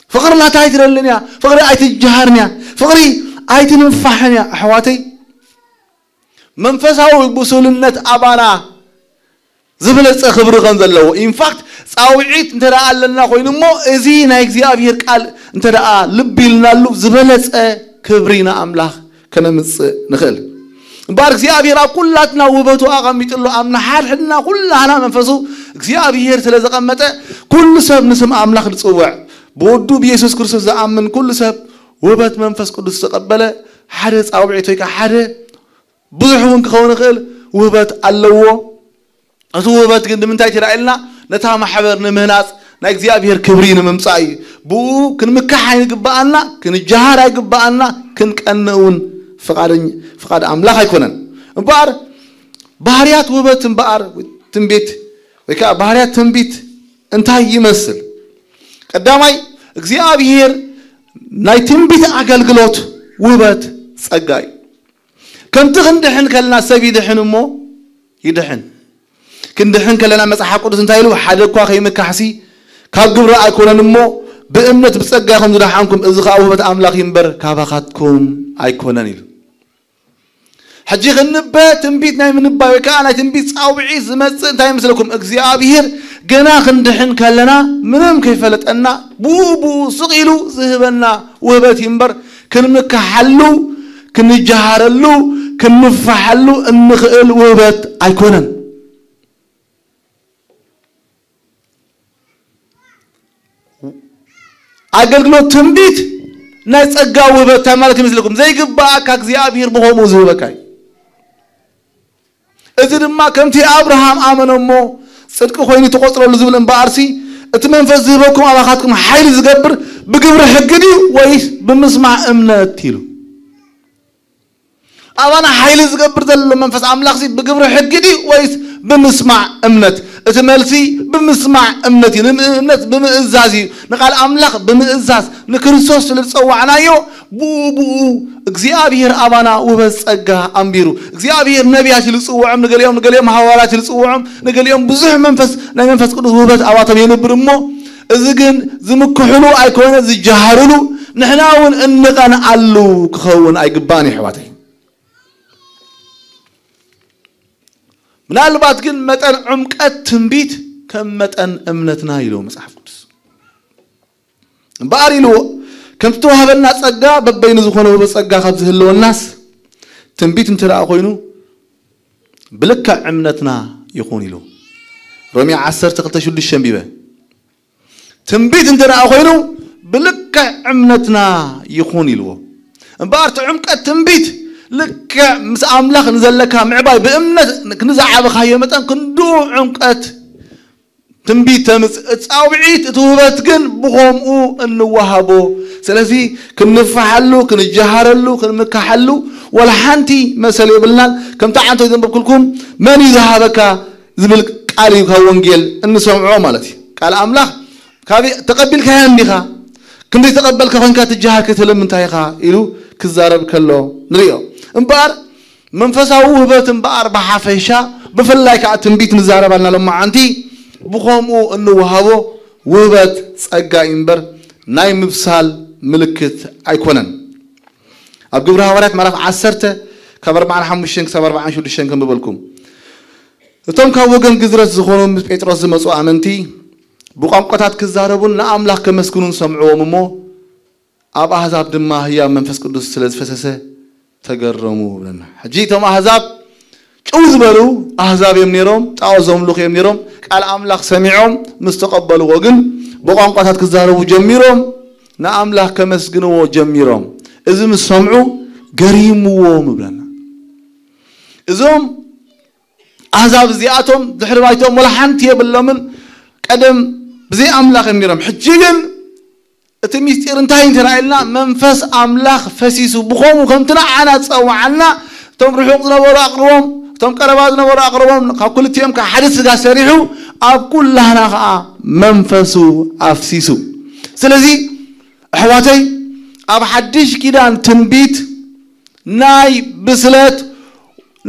فقر لا تايتر لنا فقري أي تجهرني فقري أي تنفحني حواتي منفسه بسولنة أبانا زبلت خبر خمس الله in fact صاوعيت انت رأى لنا خوين مو ازينا اغزيابير قال انت رأى لبي لنا لو زبلت كبرينا املاح كنمص نخل بارك اغزيابير كلاتنا وبتو اقميط له امنا حالنا كلنا منفسو اغزيابير ስለዘቀመጠ كل سب نسم املاح لصوع بودو بيسوس كريستوس زامن كل سب وبت منفس قدس تقبله حد صاوعيت ويك حد بزحون كون خل وبت الله أتو وبت قد من تايتر إلنا نتها محبر نمهناس ناكزيابير كبرين ممصاي بو كن مكحاين قبانا كن الجهارة قبانا كن كأنون فقاد أملاح يكونن بار بحريات وبت بار تنبيت ويكا بحريات تنبيت انتهى يمثل قدامي اكزيابير ناي تنبيت أقلقلوت وبت صقاي كم تغندحن كلنا سبي دحن مو يدحن كندحن كلنا مسح قدس انتايلو حدا كوا خيمك حسي كاب قبر ايكونن مو بامنت بصقاكم زدحانكم ازخا وبت املاح ينبر كاباخاتكم ايكونن يلو حجي خنبه تنبيت ناي منبا وكانا تنبيت صاوعي زمص انتاي مسلكم اغزيابير غنا خندحن كلنا منم كيفلطنا بوبو سقيلو زهبنا وبت ينبر كنمكحلو كنجهارلو كنفحلو انخل وبت ايكونن أقولكم تنبيت ناس أجاوب بتعمل كمثلكم زي جبا كأجزاء بهم وزوجكاي إذا ما كنت أبراهام آمن أمه صدق خويني تقصر اللزوم البارسي أتمنى فزيبكم على خاتكم حيل زجبر بجبر حقدي ويس بمسمع أمنا تيلو أنا حيل زجبر ذل منفس عملاقسي بجبر حقدي ويس بمسمع أمنت أتملسي بمسمع أمنتي أمنت بمئزازي نقال أملاق بمئزاز نكرسوس لتصوعنا يو بو اغزيابير أبانا وبس أجا أمبيرو اغزيابير نبياتي لتصوعم نقال يوم حوالاتي لتصوعم نقال يوم بزح منفس لا منفس قدس وبس أواطم ينبرمو إذن زمك حلو أيكون زي جهرلو نحناون النقان علو كخون أي قباني حواتي من البعض كن متن عمقات تنبيت كم متن أمنتنا يلو مصحف قدس باريلو كم توهب الناس أجا ببين زخونه بس أجا خبزه اللو الناس تنبيت انترا أخوينو بلك أمنتنا يخوني له رمي عسر تقلتشو للشنبيبة تنبيت انترا أخوينو بلك أمنتنا يخوني له بارت عمقات تنبيت لك مس أملاخ نزل لك معباي بأمنة نزعب خاية متن كندو عمقات تنبيت تمس تصاوعيت توبت كن بقومو إنه وهبو سلسي كنفحلو كنجهرلو كنمكحلو ولا حنتي مسألة بلنا كم تعانتوا إذا بقولكم من يذهبك زميل قال يكونجيل إنه سمعوا مالتي قال أملاخ كابي تقبل كهان بخا كم تقبل كفن كاتجهر كتلم من تايخا إلو كزارب كله نريو امبار منفسه وهبت امبار بحافيشا بفلايك تنبيت نزارب لنا لما عندي بقومو انه وهبو وهبت صقا امبر ناي مبسال ملكت ايكونن اب جبر حوارات معرف 10 كبر معنا 5 كبر معنا 6 كم ببلكم እቶም ካብ ወገን ግዝረት ዝኾኑ ምስ ጴጥሮስ ዝመጹ ኣመንቲ ብቋንቋታት ክዛረቡን ንኣምላኽ ከመስግኑን ሰምዕዎም እሞ ኣብ ኣሕዛብ ድማ ህያው መንፈስ ቅዱስ ስለ ዝፈሰሰ ተገረሙ ብለና ሕጂ እቶም ኣሕዛብ ጭው ዝበሉ ኣሕዛብ እዮም ነይሮም ጣዖት ዘምልኹ እዮም ነይሮም ቃል ኣምላኽ ሰሚዖም ምስ ተቐበልዎ ግን ብቋንቋታት ክዛረቡ ጀሚሮም ንኣምላኽ ከመስግንዎ ጀሚሮም እዚ ምስ ሰምዑ ገሪምዎም ብለና እዞም أحزاب زياتهم ذحر بايتهم ولا حنت يبلمن قدم بزي أملاخ ميرم حجيجن اتميستير انتهين ترى منفس أملاخ فسيسو بخوم وكم تنعنا تصوعنا تم رحوقنا وراء أقربهم تم قرباتنا وراء أقربهم كل تيم كحدث دا سريحو أب كلنا منفسو أفسيسو سلزي حواتي أب حدش كده تنبيت ناي بسلات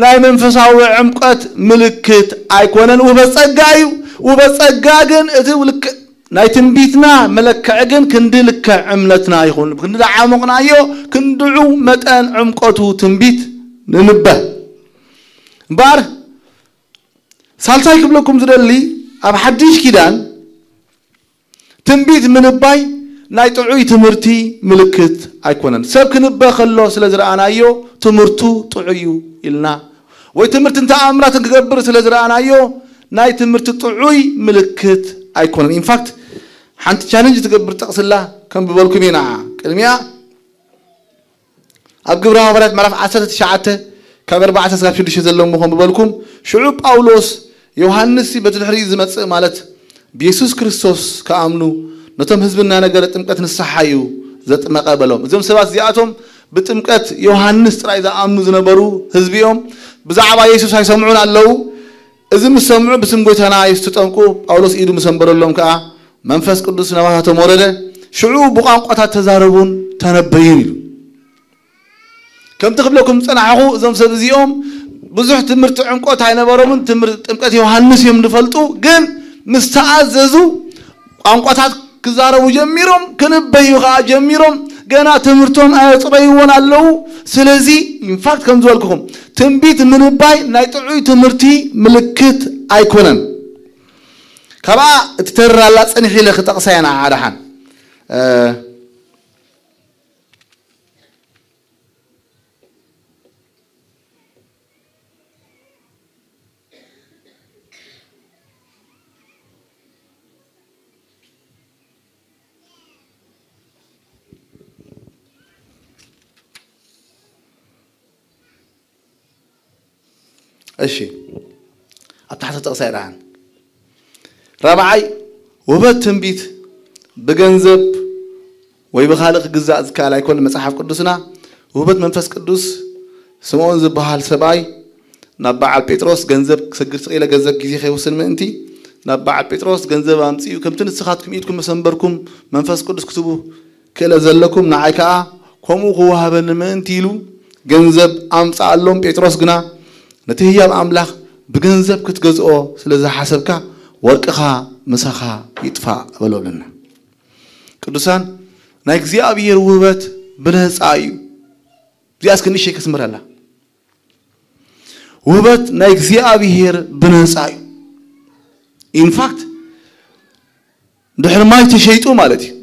لا منفساو عمقت ملكت ايكونن وبصقايو وبصقاغن اتو لك نايتن بيتنا ملكعغن كندلك عملتنا يخون كند عمقنايو كندعو متن عمقتو تنبيت ننبه بار سالتاي كبلكم زدلي أب حديش كيدان تنبيت من الباي ناي طعوي تمرتي ملكت أيكونن سب كنبا خلو سلازرعنا أيو تمرتو طعيو إلنا ويتمرت انت أمرات تقبر سلازرعنا أيو ناي تمرت طعوي ملكت أيكونن in fact حانت challenge تقبر تقصل الله كم ببالكم ينعا كلمية أبقبرها وبلات مرف عسرة شعاته كبر بعد سقف شو دشزلهم مخهم ببالكم شعوب أولوس يوحنسي بتدحري زمت مالت بيسوس كريستوس كأمنو نتم حزبنا نقدر تمكت نصحيو زت ما قبلهم زم سبات زياتهم بتمكت يوحنس ترى إذا آمنوا زنبرو حزبيهم بزعبا يسوس هاي سمعون الله إذا مسمعوا بسم قوتنا يستطنقوا أولوس إيدو مسمبر لهم كأ منفس قدوس نواها تمورده شعوب بقام قطع تزاربون تنبيين كم تقبلكم صنعوا زم سبزيهم بزح تمرت عنقوت هاي نبرمون تمرت تمكت يوحنس يوم دفلتو جن مستعززو عنقوتات كزاربو جميرهم كنبيوها جميرهم جنا تمرتهم أيطريون الله سلزي in fact كم زوالكم تنبيت من الباي نايتعوي تمرتي ملكت أيكونن كبا تترى لا تنحي لك تقصينا عادحان أشي أبتحت تقصيران رابعي وبد تنبيت بجنزب ويبخالق جزء ذكاء لا يكون مسحف قدسنا وبد منفس قدوس سمعون زبها السباي نبع بيتروس جنزب سجرت إلى جنزب كذي خيوسن من أنتي نبع بيتروس جنزب أمسي وكم تنسخاتكم إيدكم مسنبركم منفس قدس كتبوا كلا زلكم نعيكا كمو هو هبن من أنتيلو جنزب أمس علهم بيتروس جنا نتيجة أملاخ بجنزب كتجزء سلزة حسبك ورقها مسخها يطفى ولولنا قدسان نايكزي أبير وبت بنهز آيو زي أسكني شيء كسمر الله وبت نايكزي أبير بنهز آيو in fact دحر ما يتشيطو مالتي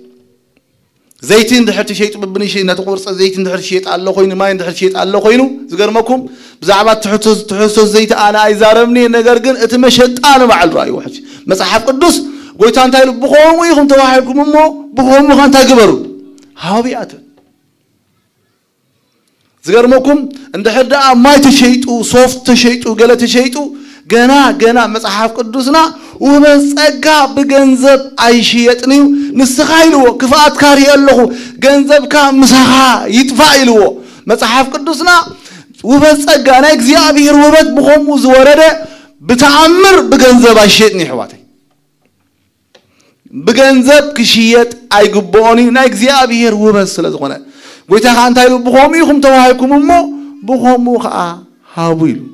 زيتين دحر تشيطو ببني شيء نتقورص زيتين دحر شيط الله خوينو ما يندحر شيط الله خوينو زغرمكم بزعبات تحسو زيت أنا أيزارمني نجرجن اتمشت أنا مع الرأي واحد مسحف قدوس قلت أنت بخوم ويخم تواحبكم مو بخوم وخان تجبروا هاويات زغرمكم عند حدا ما تشيطو صوف تشيطو قال تشيطو جنا مسحف قدوسنا ومسقى بجنزب عايشيتني نستخايلو كفات كاري الله جنزب كا مسخا يتفايلو مسحف قدوسنا وبسقى أنا إخزيابير وبت بخوم وزورده بتعمر بجنزب عايشيتني حواتي بجنزب كشيت أيقبوني نا إخزيابير وبس لازقنا ويتها عن تايلو بخوم يخم تواهيكم مو بخوم وخا هاويلو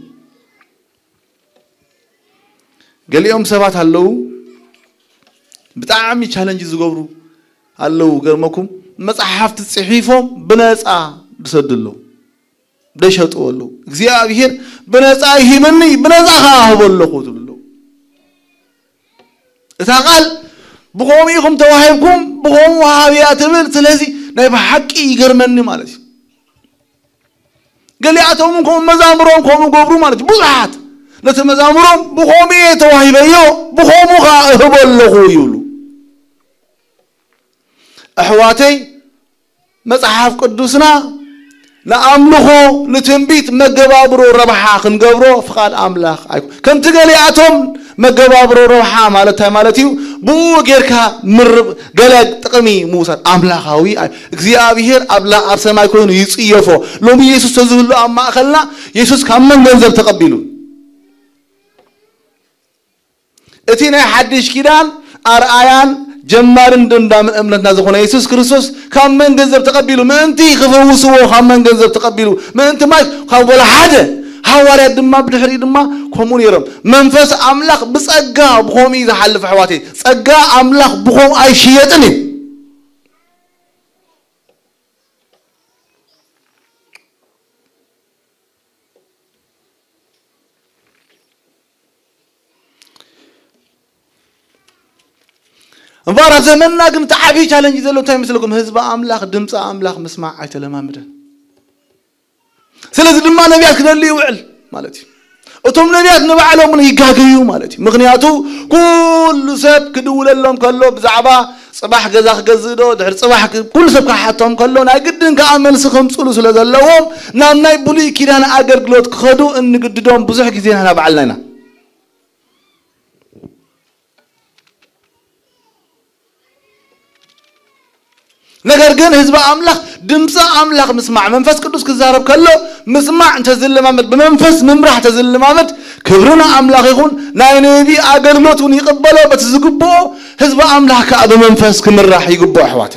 قال يوم سبات هلو بتعمي challenge زغبرو هلو قرمكم مصحف تصحيفهم بنصا دسدلو دشطو له እግዚአብሔር በነፃ ይህመኒ በነፃ ሃበለኹ ትብሎ እታቃል ብቆሚኩም ተዋሂብኩም ብቆሙ ሃቢያ ትብል ስለዚህ ናይ በሐቂ ይገርመኒ ማለት ገሊያቶም ኮም መዛምሮም ኮም ጎብሩ ማለት ብዙሓት ለተመዛምሮም ብቆሚ ተዋሂበዮ ብቆሙ ሃበለኹ ይብሉ أحواتي مصحف قدوسنا نأملخو نتنبيت مجبابرو ربحا خنقبرو فقال أملاخ أيكو كم تقلياتهم مجبابرو ربحا مالتيو بو غيركا مرب قلق تقمي موسى أملاخاوي اكزيابيهر أبلا أرسما يكون يصيفو لوم يسوس تزولو أما أخلنا يسوس كمن جنزب تقبلو اتينا حدش كدان أرآيان جمارن دندام أمنتنا زخونا يسوع كريستوس كم من جنزب تقبلوا ما أنتي خفوسوا كم من جنزب تقبلوا ما أنت ما خبول حدا حواري دما بدحري دما كمون يرم منفس أملاك بس أجا بخومي إذا حل في حواتي أجا أملاك بخوم أي شيء تاني انبارا زمننا كن تعبي challenge زلو تاي مثلكم حزب املاح دمص املاح مسمع ايتلمامدن سلازي دما نبيات كدلي يوعل مالتي اتوم نبيات نبعلهم من يغاغيو مالتي مغنياتو كل سب كدوللهم كلو بزعبا صباح غزاخ غزدو دحر صباح كل سب كحاتهم كلو ناي قدن كامل سخم صلو سلازلهم نام ناي بولي كيدان اغرغلوت كخدو انغددهم بزح غزي هنا بعلنا ነገር ግን ህዝብ አምላክ ድምጽ አምላክ መስማዕ መንፈስ ቅዱስ ከዛረብ ከሎ መስማዕ እንተ ዘለማመድ በመንፈስ መምራህ ተዘለማመድ ክብርና አምላክ ይሁን ናይ ነቢ አገልግሎቱን ይቀበለው በተዝግቦ ህዝብ አምላክ በመንፈስ ክምራህ ይግቦ አህዋት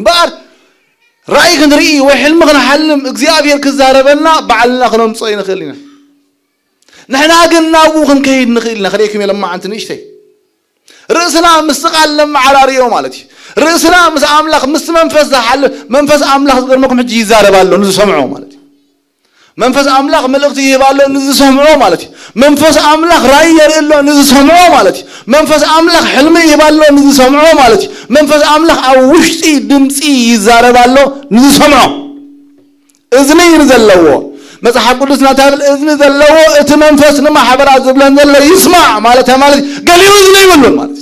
ባር ራእይ ክንርኢ ወይ ሕልም ክንሐልም እግዚአብሔር ከዛረበና በዓልና ክነምጽእ ይንኽእልና نحنا قلنا أبوهم كيد نخيلنا خليكم لما أنت نشتي رأسنا مستقال لما على ريو مالتي رأسنا مس أملاخ مس منفس حل منفس أملاخ غير ماكم حجي زارب بالله نزل سمعوا مالتي منفس أملاخ ملقتي بالله نزل سمعوا مالتي منفس أملاخ راير إلا نزل سمعوا مالتي منفس أملاخ حلمي بالله نزل سمعوا مالتي منفس أملاخ أوشتي دمسي زارب بالله نزل سمعوا إذني نزل لوه مصحف قدسنا تابل اذن زلو ات منفس نما حبر ازبلن زل يسمع معناتها مالت قال يوزني يقولون مالت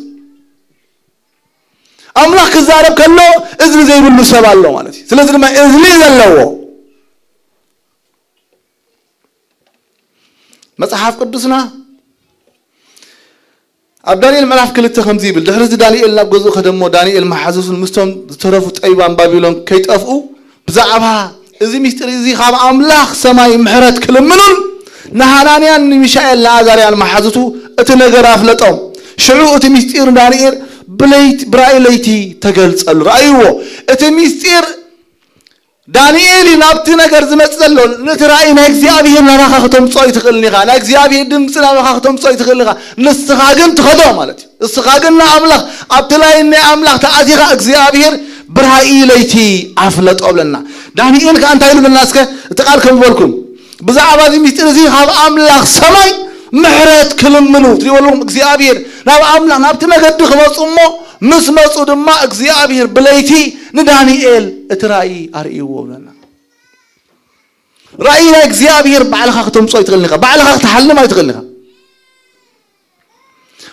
املاك زارب كله اذن زي يقول سبالو مالتي سلازي ما اذن زلو مصحف قدسنا اب دانيال ملاف كلته خمزي بل دحرز دانيال لا غزو خدمو دانيال محاسس المستم ترفو طيبان بابيلون كيطفو بزعبها إذا مستر إذا خاب أملاخ سماي محرت كلمنون نهانانيان ميشائيل لازاريان محازتو اتنجر أفلتهم شعو اتمستير دانيال بليت براي ليتي تقلص الرأيو اتمستير دانيال نابتي نجر زمتسلون نترأي ناكزيابيه نراخختم صوي تخلنيخا ناكزيابيه دمسنا نراخختم صوي تخلنيخا نستخاقن تخدو مالتي استخاقن أملاخ أبتلاي إني أملاخ تأتيخا اكزيابيه برهاي ليتي أفلت أولنا دانيال كان تايل من الناس تقالكم بولكم بزعبا دي مستر زي خاب أملاخ سماي محرت كلم منو تقولون اكزيابير ناب أملاخ ناب تنقد خبص أمو مس مصود ما اكزيابير بليتي ندانيال اترائي أرئيو أولنا رأينا اكزيابير بعلخا ختم صوي تغلنخا بعلخا تحلم ما يتغلنخا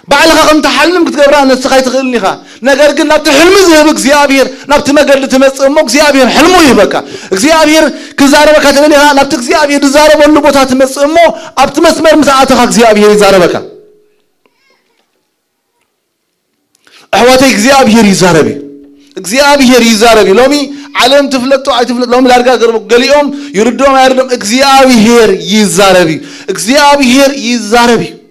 بعلخا قم تحلم كتقبران نستخاي تغلنخا نقر قل نبت حلم زهب اكزيابير نبت مقر لتمس امو اكزيابير حلمو يبكا اكزيابير كزاربكا تغلنخا نبت اكزيابير زارب ونبوتا تمس امو ابت مسمر مساعتها اكزيابير يزاربكا احواتي اكزيابير يزاربي اكزيابير يزاربي لومي علم تفلتو اي تفلت لومي لارقا قربو قليهم يردو ما يردهم اكزيابير يزاربي اكزيابير يزاربي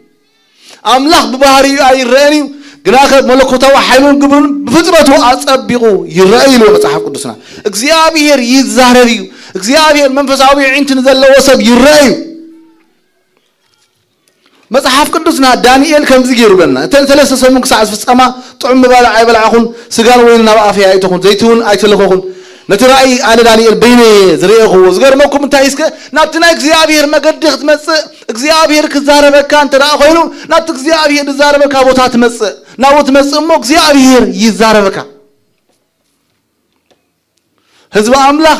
أملاخ ببهاري أي رأيني قناخ ملكوته وحيلون قبلون بفطرته أصبقوا يرأي له مصحف قدسنا اكزيابير يزهربي اكزيابير منفساوي عين تنزل وسب يرأي مصحف قدسنا دانيال كم زيرو لنا ثلاثة سموك ساعة في السماء طعم بالع عيب العخون سجال وين نبقى فيها أيتكون زيتون أيتلخون نترأي أنا دانيال بيني زريقه وزغير موكم تايسك نبتنا اكزيابير ما قد تمس اكزيابير كزاربك كان ترى خوينو نبت اكزيابير زاربك ابوتا تمس ناو تمس مو اكزيابير يزاربك حزب املاح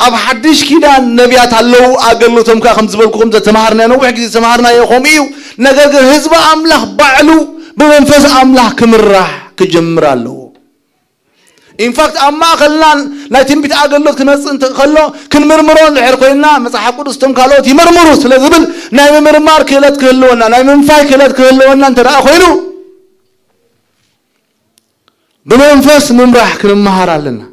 اب حدش كده نبيات الله اقلتهم كخمس بالكم تمهرنا نو حكي تمهرنا يقوم ايو نغير حزب املاح بعلو بمنفس املاح كمراح كجمرالو إن فاكت أما خلنا لا تنبت أقلك تمس أنت خلوا كل مرمرون الحرقينا مسح قدس تم كالوت يمرمروا سلزبل نايم مرمار كلت كلونا نايم فاي كلت كلونا أنت رأخينو بمنفس ممرح كل مهارة لنا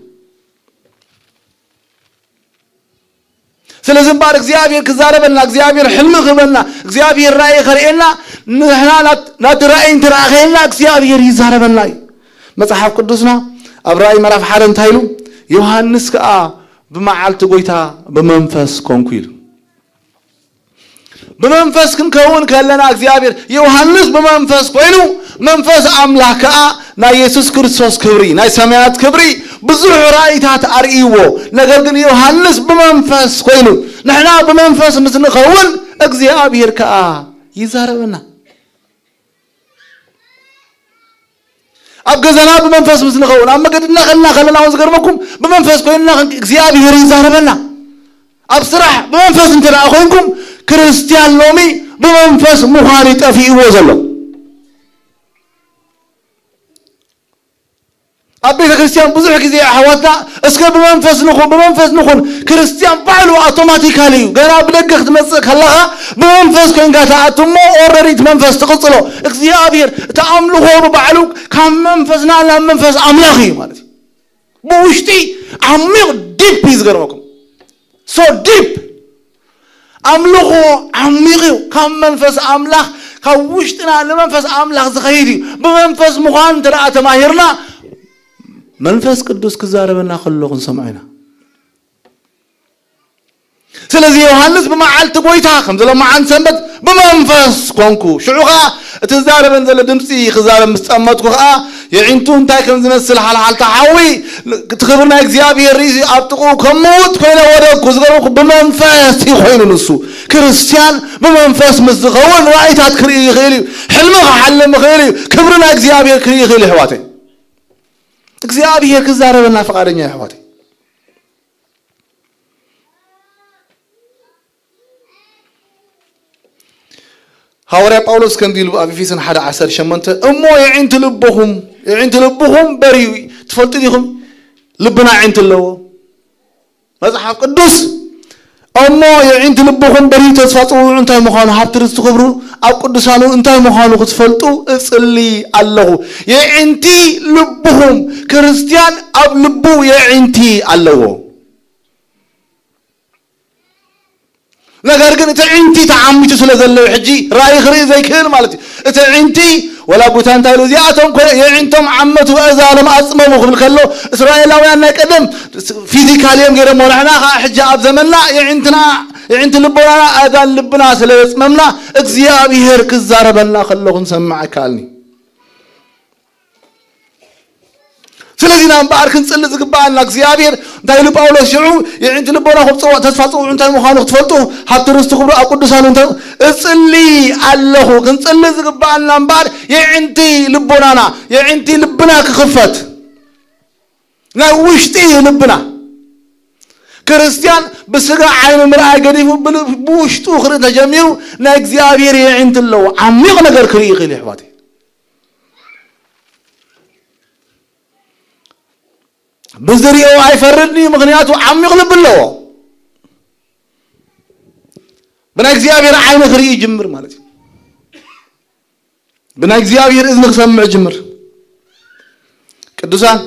سلزم بارك زيابير كزاربنا زيابير حلم غبنا زيابير رأي خرينا نحنا نترأي انت رأخينا زيابير يزاربنا مسح قدسنا أبراهيم مرف حرن تايلو يوحنس كأ بمعالت قويتا بمنفس كونكويل بمنفس كون كلنا أكزيابير يوحنس بمنفس كوينو منفس أملاك كأ نا يسوع كريستوس كبري نا سمايات كبري ብዙሕ ራእይታት አርእይዎ ነገር ግን ዮሐንስ በመንፈስ ኮይኑ ንሕና በመንፈስ ምስንኸውን እግዚአብሔር ከአ ይዛረበና አብገዘና በመንፈስ ምስንኸውን አመገድና ከለና ወዝገርመኩም በመንፈስ ኮይንና እግዚአብሔር ይዛረበና አብስራህ በመንፈስ እንተራ ኮይንኩም ክርስቲያን ሎሚ በመንፈስ ሙኻሪ ጠፊው ዘሎ አቤተ ክርስቲያን ብዙሕ ጊዜ አህዋታ እስከ በመንፈስ ንኹን ክርስቲያን ባዕሉ አውቶማቲካሊ ገና ብለገህ ትመጽእ ከለኻ በመንፈስ ኮይንካ ተአትሞ ኦልሬዲ መንፈስ ተቀጽሎ እግዚአብሔር ተአምልኾ ባዕሉ ከም መንፈስና ለመንፈስ አምላኺ ማለት በውሽጢ አሚቅ ዲፕ ይዝገርመኩም so deep አምልኾ አሚቅ ከም መንፈስ አምላኽ ከውሽጥና ለመንፈስ አምላኽ ዝኸይዲ በመንፈስ ሙኻን ተራአ ተማሂርና መንፈስ ቅዱስ ከዛረበና خلوን ሰማይና ስለዚህ ዮሐንስ በመዓልት ጎይታ ከምዘለ ማዓን ሰንበት በመንፈስ ኮንኩ ሽዑኻ እትዛረበን ዘለ ድምጽ ይخዛረብ መስጠመጥኩ የዒንቱ እንታይ ከም ዝመስል ሓልሓልታ ሓዊ ትኽብርና እግዚአብሔር ሪዚ አጥቁ ከሞት ኮይነ ወደኩ ዝገርኩ በመንፈስ ይኾይኑ ንሱ ክርስቲያን በመንፈስ ምዝኸውን ራእይታት ክርኢ ይኽእል ሕልምኻ ሓልም ይኽእል ክብርና እግዚአብሔር ክርኢ ይኽእል ሕዋቴ እግዚአብሔር ከዛረበና ፈቃደኛ ይሕዋቴ ሐዋርያ ጳውሎስ ከንዲሉ በኤፌሶን 1:18 እሞ የዒንት ልብኹም በሪዩ ትፈልጡ ዲኹም ልብና ዒንት ለዎ መጽሐፍ ቅዱስ እሞ የዒንት ልብኹም በሪዩ ተስፋጽኡ እንታይ መኻኑ ሀብትርስ ትኽብሩ ኣብ ቅዱሳኑ እንታይ መኻኑ ክትፈልጡ እጽሊ ኣለኹ የዒንቲ ልብኹም ክርስቲያን ኣብ ልቡ የዒንቲ ኣለዎ ነገር ግን እተዒንቲ ተዓሚቱ ስለዘለው ሕጂ ራእይ ክርኢ ዘይክእል ማለት እተዒንቲ ወላ ጉታን ታይሉ ዚኣቶም ኮነ የዒንቶም ዓመቱ ኣዛለም ኣጽመሙ ክብል ከሎ እስራኤላውያን ናይ ቀደም ፊዚካልዮም ገይሮም ወላሕና ሕጂ ኣብ ዘመንና የዒንቲ ልቦና ኣዛን ልብና ስለጽመምና እግዚአብሔር ክዛረበና ከለኹን ሰማዕካልኒ ስለዚህ ናምባር ክንጽል ዝግባአና እግዚአብሔር ዳይሉ ጳውሎስ ሽዑ የዒንት ልቦና ኹብጽዋ ተስፋጽኡ እንታይ መኻኑ ክትፈልጡ ሀብትርስ ትኽብሩ ኣብ ቅዱሳኑ እንታይ እጽሊ ኣለኹ ክንጽል ዝግባአና ናምባር የዒንቲ ልቦናና የዒንቲ ልብና ክኽፈት ናይ ውሽጢ ልብና ክርስቲያን በስጋ ዓይኑ ምርኣይ ገዲፉ ብውሽጡ ክርኢ ተጀሚሩ ናይ እግዚአብሔር የዒንት ኣለዎ ዓሚቕ ነገር ክርኢ ይኽእል ይሕዋቴ بزريو አይፈርድኒ ምክንያቱ ዓሚቕ ልብ ኣለዎ بنا እግዚአብሔር ዓይነ ክርኢ ይጅምር ማለት بنا እግዚአብሔር እዝን ክሰምዕ ይጅምር ቅዱሳን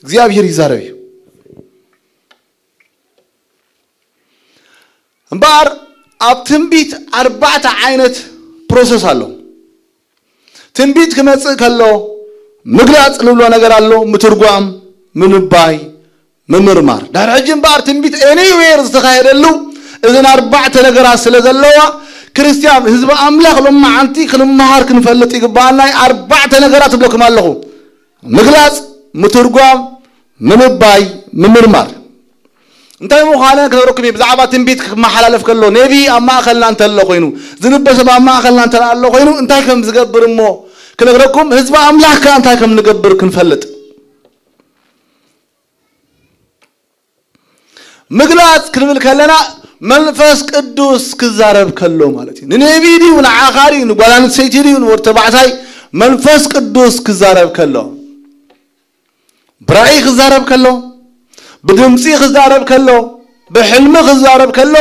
እግዚአብሔር ይዛረብ እምባር ኣብ ትንቢት 4 ዓይነት ፕሮሰስ አለው ትንቢት ከመጽእ ከሎ ምግላጽ ልብሎ ነገር አለው ምትርጓም ምንባይ ምምርማር ዳርጅን ባር ትንቢት ኤኒዌር ዝተኻየደሉ እዘን 4 ነገራት ስለዘለዋ ክርስቲያን ህዝብ አምላኽ ለማ አንቲ ክልማሃር ክንፈልጥ ይግባና 4 ነገራት ብለኩም ኣለኹ ምግላጽ ምትርጓም ምንባይ ምምርማር እንታይ ምዃነ ከረኩም ብዛዕባ ትንቢት ክመሓላለፍ ከሎ ነቢ ኣብ ማእኸልና እንተሎ ኮይኑ ዝንበሰብ ኣብ ማእኸልና እንተሎ ኣሎ ኮይኑ እንታይ ከም ዝገብር እሞ ክነግረኩም ህዝብ አምላኽ እንታይ ከም ንገብር ክንፈልጥ ምግላጽ ክንብል ከለና መንፈስ ቅዱስ ክዛረብ ከሎ ማለት ነው ነቢ ዲው ንዓኻሪ ንጓላን ሰይቲ ዲው ወርተባዕታይ መንፈስ ቅዱስ ክዛረብ ከሎ ብራእይ ክዛረብ ከሎ በድምጺ ክዛረብ ከሎ በሕልም ክዛረብ ከሎ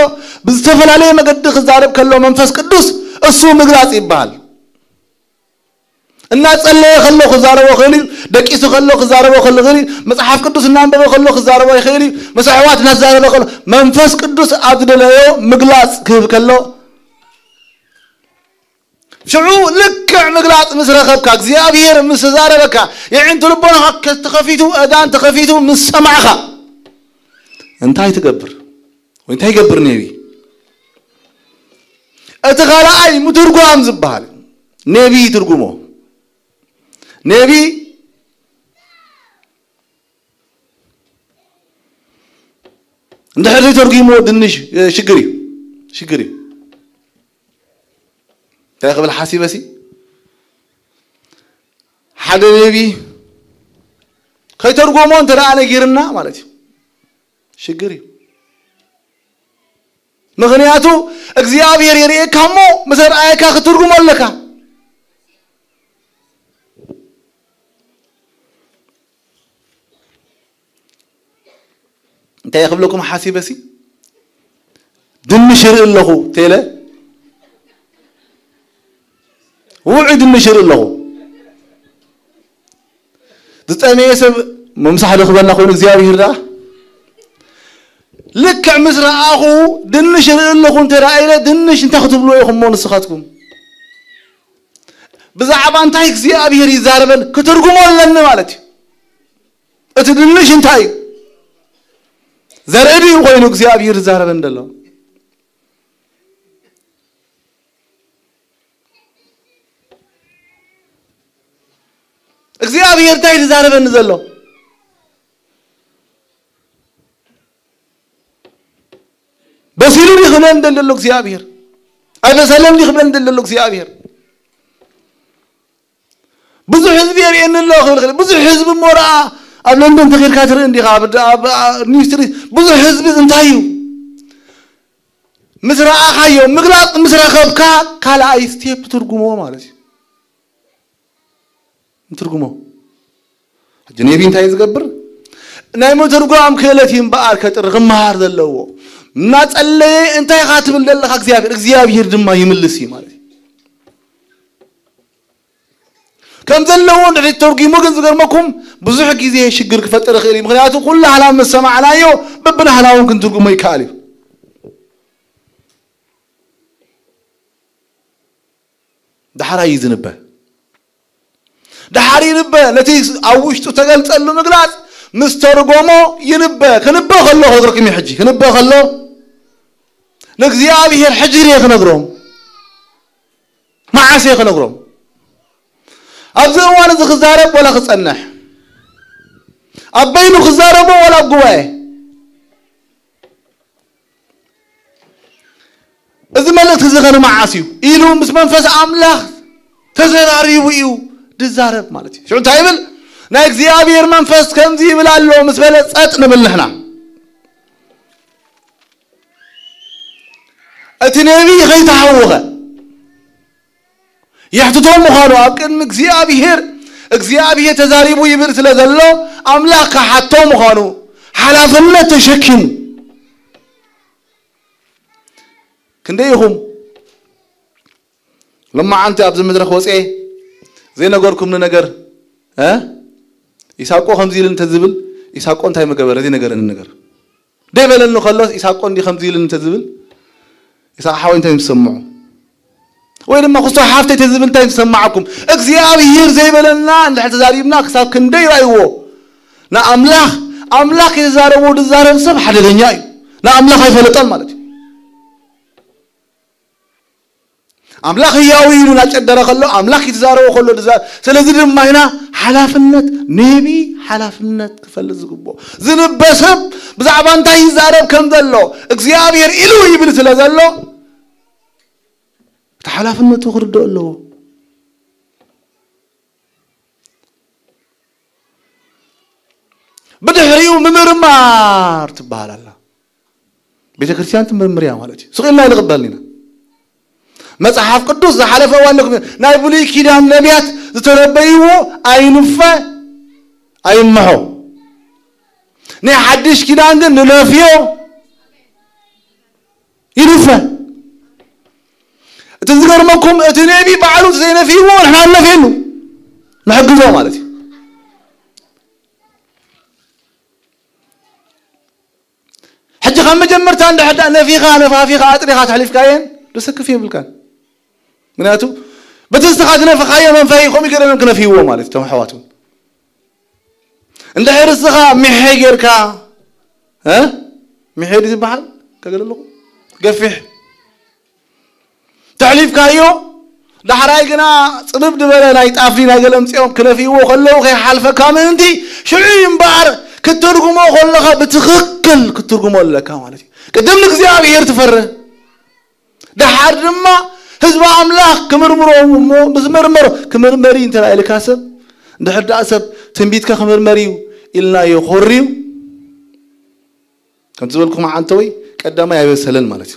በዝተፈላለየ መገድ ክዛረብ ከሎ መንፈስ ቅዱስ እሱ ምግላጽ ይባል እና ጸለየ ከሎ ክዛረብ ይኽእል ደቂሱ ከሎ ክዛረብ ይኽእል መጽሐፍ ቅዱስ እናንበበ ከሎ ክዛረብ ይኽእል መስዋዕት ናዛረብ ከሎ መንፈስ ቅዱስ አድደለዮ ምግላጽ ክብ ከሎ ሽዑ ልክ ምግላጽ ምስረኸብካ እግዚአብሔር ምስዛረበካ የዒንቱ ልቦና ከተኸፊቱ አዳን ተኸፊቱ ምስሰማዕኻ እንታይ ትገብር ወይ እንታይ ይገብር ነቢ እትኻላአይ ምትርጓም ዝባሃል ነቢ ትርጉሞ ነቢ عند حد يترجمه دنش شجري تاخذ الحاسي بسي حدا نبي كي ترجمه أنت لا أنا غيرنا مالتي شجري مغنياتو اغزيابير يري كامو مسر ايكا كترجمه لك انت ياخذ لكم حاسبسي دنشر له تيله وعد النشر له دطامي يسب ممسح له خبلنا خون اغزيابير ده لك مزرع أخو دنش لكم ترى إلى دنش أنت خطب له يخم مون السخاتكم بزعبان تايك زي أبي هري زاربن كترجموا لنا مالتي أتدنش أنتاي زاربي وينك زي أبي هري زاربن دلله زي أبي هري تاي زاربن دلله بس يلوني خلنا ندللك زيابير أنا سلام لي خلنا ندللك زيابير بزح حزب يعني إن الله خير بزح حزب مرا قبل أن تغير كاتر عندي خابر نيستري بزح حزب انتهيو مزرعة خيو مغلاق مزرعة خبكا كلا يستيب ترجمه مالتي ترجمه جنيبين تايز قبر نايم ترجم كلتين بار كتر غمار ذلوا ناس اللي انت خاتم لله اغزيابير دما يملسي مالتي كم ذلوا ندي ترجمه غزغرمكم بزح غزي شجر كفطر خيري مخنياتو كل على مسمع عليو ببنا حلاون كن ترجمه يكالي دحرا يزنبه دحري نبه التي اوشتو تغلصلو مغلاص مسترغمو ينبه كنبه خلو خضركم يحجي كنبه خلو لغزيابير حجري يخنغروم معاسي يخنغروم ابزر وانا زخزارب ولا خصنح ابينو خزاربو ولا قواي اذا ملت زغن معاسيو ايلو مس منفس املاح تزراريو يو دزارب مالتي شو تايبل نايك زيابير منفس كنزي بلالو مس بلص صط نبلحنا اتنبي غيت حوغه يحتتون مخانو اكن اغزيابير تزاريبو يبر سلازلو املاك حتو مخانو حلافنت تشكم كنديهم لما انت ابز مدرخ وصي زي نغوركم نغر ها يساقو خمزيل انت زبل يساقو انت مغبر دي نغر النغر ديبلن خلص يساقو دي خمزيل انت زبل يساق حاول انت يسمعوا وين ما خصو حافتي تزبل انت يسمعكم اغزيابير زي بلنا عند تزاريبنا حساب كندي رايو نا املاح يزاربو دزارن سب حدغنيا نا املاح يفلطن مالتي املاح ياوينو ناچدره خلو املاح يتزارو خلو دزار سلازي دما هنا حلافنت نبي حلافنت كفلز غبو زنبسب بزعبا انت يزارب كم دلو اغزيابير الو يبل سلازلو حلافنت خردو له بدحريو ممرمار تبال الله بيت كريستيان تمرمريا مالتي سقينا يقبلنا مصحف قدوس حلفه والله ناي بلي كيدان نبيات زتربيو اينفه ايمحو ني حدش كيدان ግን نلفيو ينفه تذكرمكم اتنبي بعلو زينفيو احنا نلفينو نحجزو مالتي حج خم جمرت عند حد نفيخه نفافيخه اطريخه تحلف كاين دسكف يبلكان مناتو بتستخدنا فخايه من فايكم يقرن كنفيو مالتي تم حواتو عند حرسخه محيركا ها محير يبحال كقللو قفح تعليف كايو دحرايقنا صدب دبل لا يطافينا قلم صيوم كنفيو خلو خي حلفه كامنتي شعي ينبار كترجمه خلها بتخكل كترجمه لك مالتي قدم لك زيابير تفره ده حد ما حزب أملاك كمرمرو بس مرمرو كمرمرين ترى إلى كاسب ده حد أسب تنبيت كمرمريو إلا يخوريو كم تقولكم عن توي قدام ما يبسلن مالتي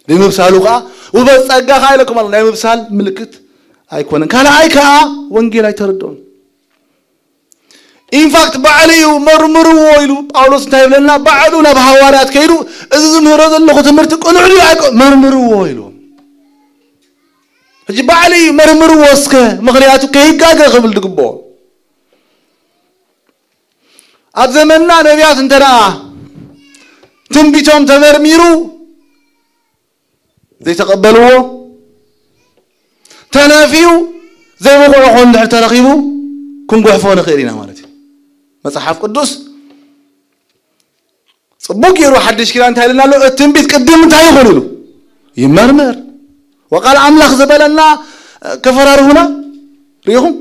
لما بسالوقا وبس أجا خايلكم الله لما بسال ملكت أيكون كلا أيكا وانجيل أيتردون إن فقط بعليو مرمرو ويلو أولوس نايم لنا بعلونا بحوارات كيلو إذا زمهرات اللغة تمرتك أنعلي أيكو مرمرو ويلو هجي بعلي مرمرو واسكه مغرياتو كهيكاكا قبل دقبو أبزمنا نبيات انتنا تنبيتهم تمرميرو زي تقبلوه تنافيو زي ما قولوا خون دحر ترقيبو كن قحفون خيرنا مالتي مصحف قدوس صبوك يروح حدش كلا انت هلنا له التنبيت قدم انت هيقولوا له يمرمر وقال أملاخ زبلنا كفرار هنا ريهم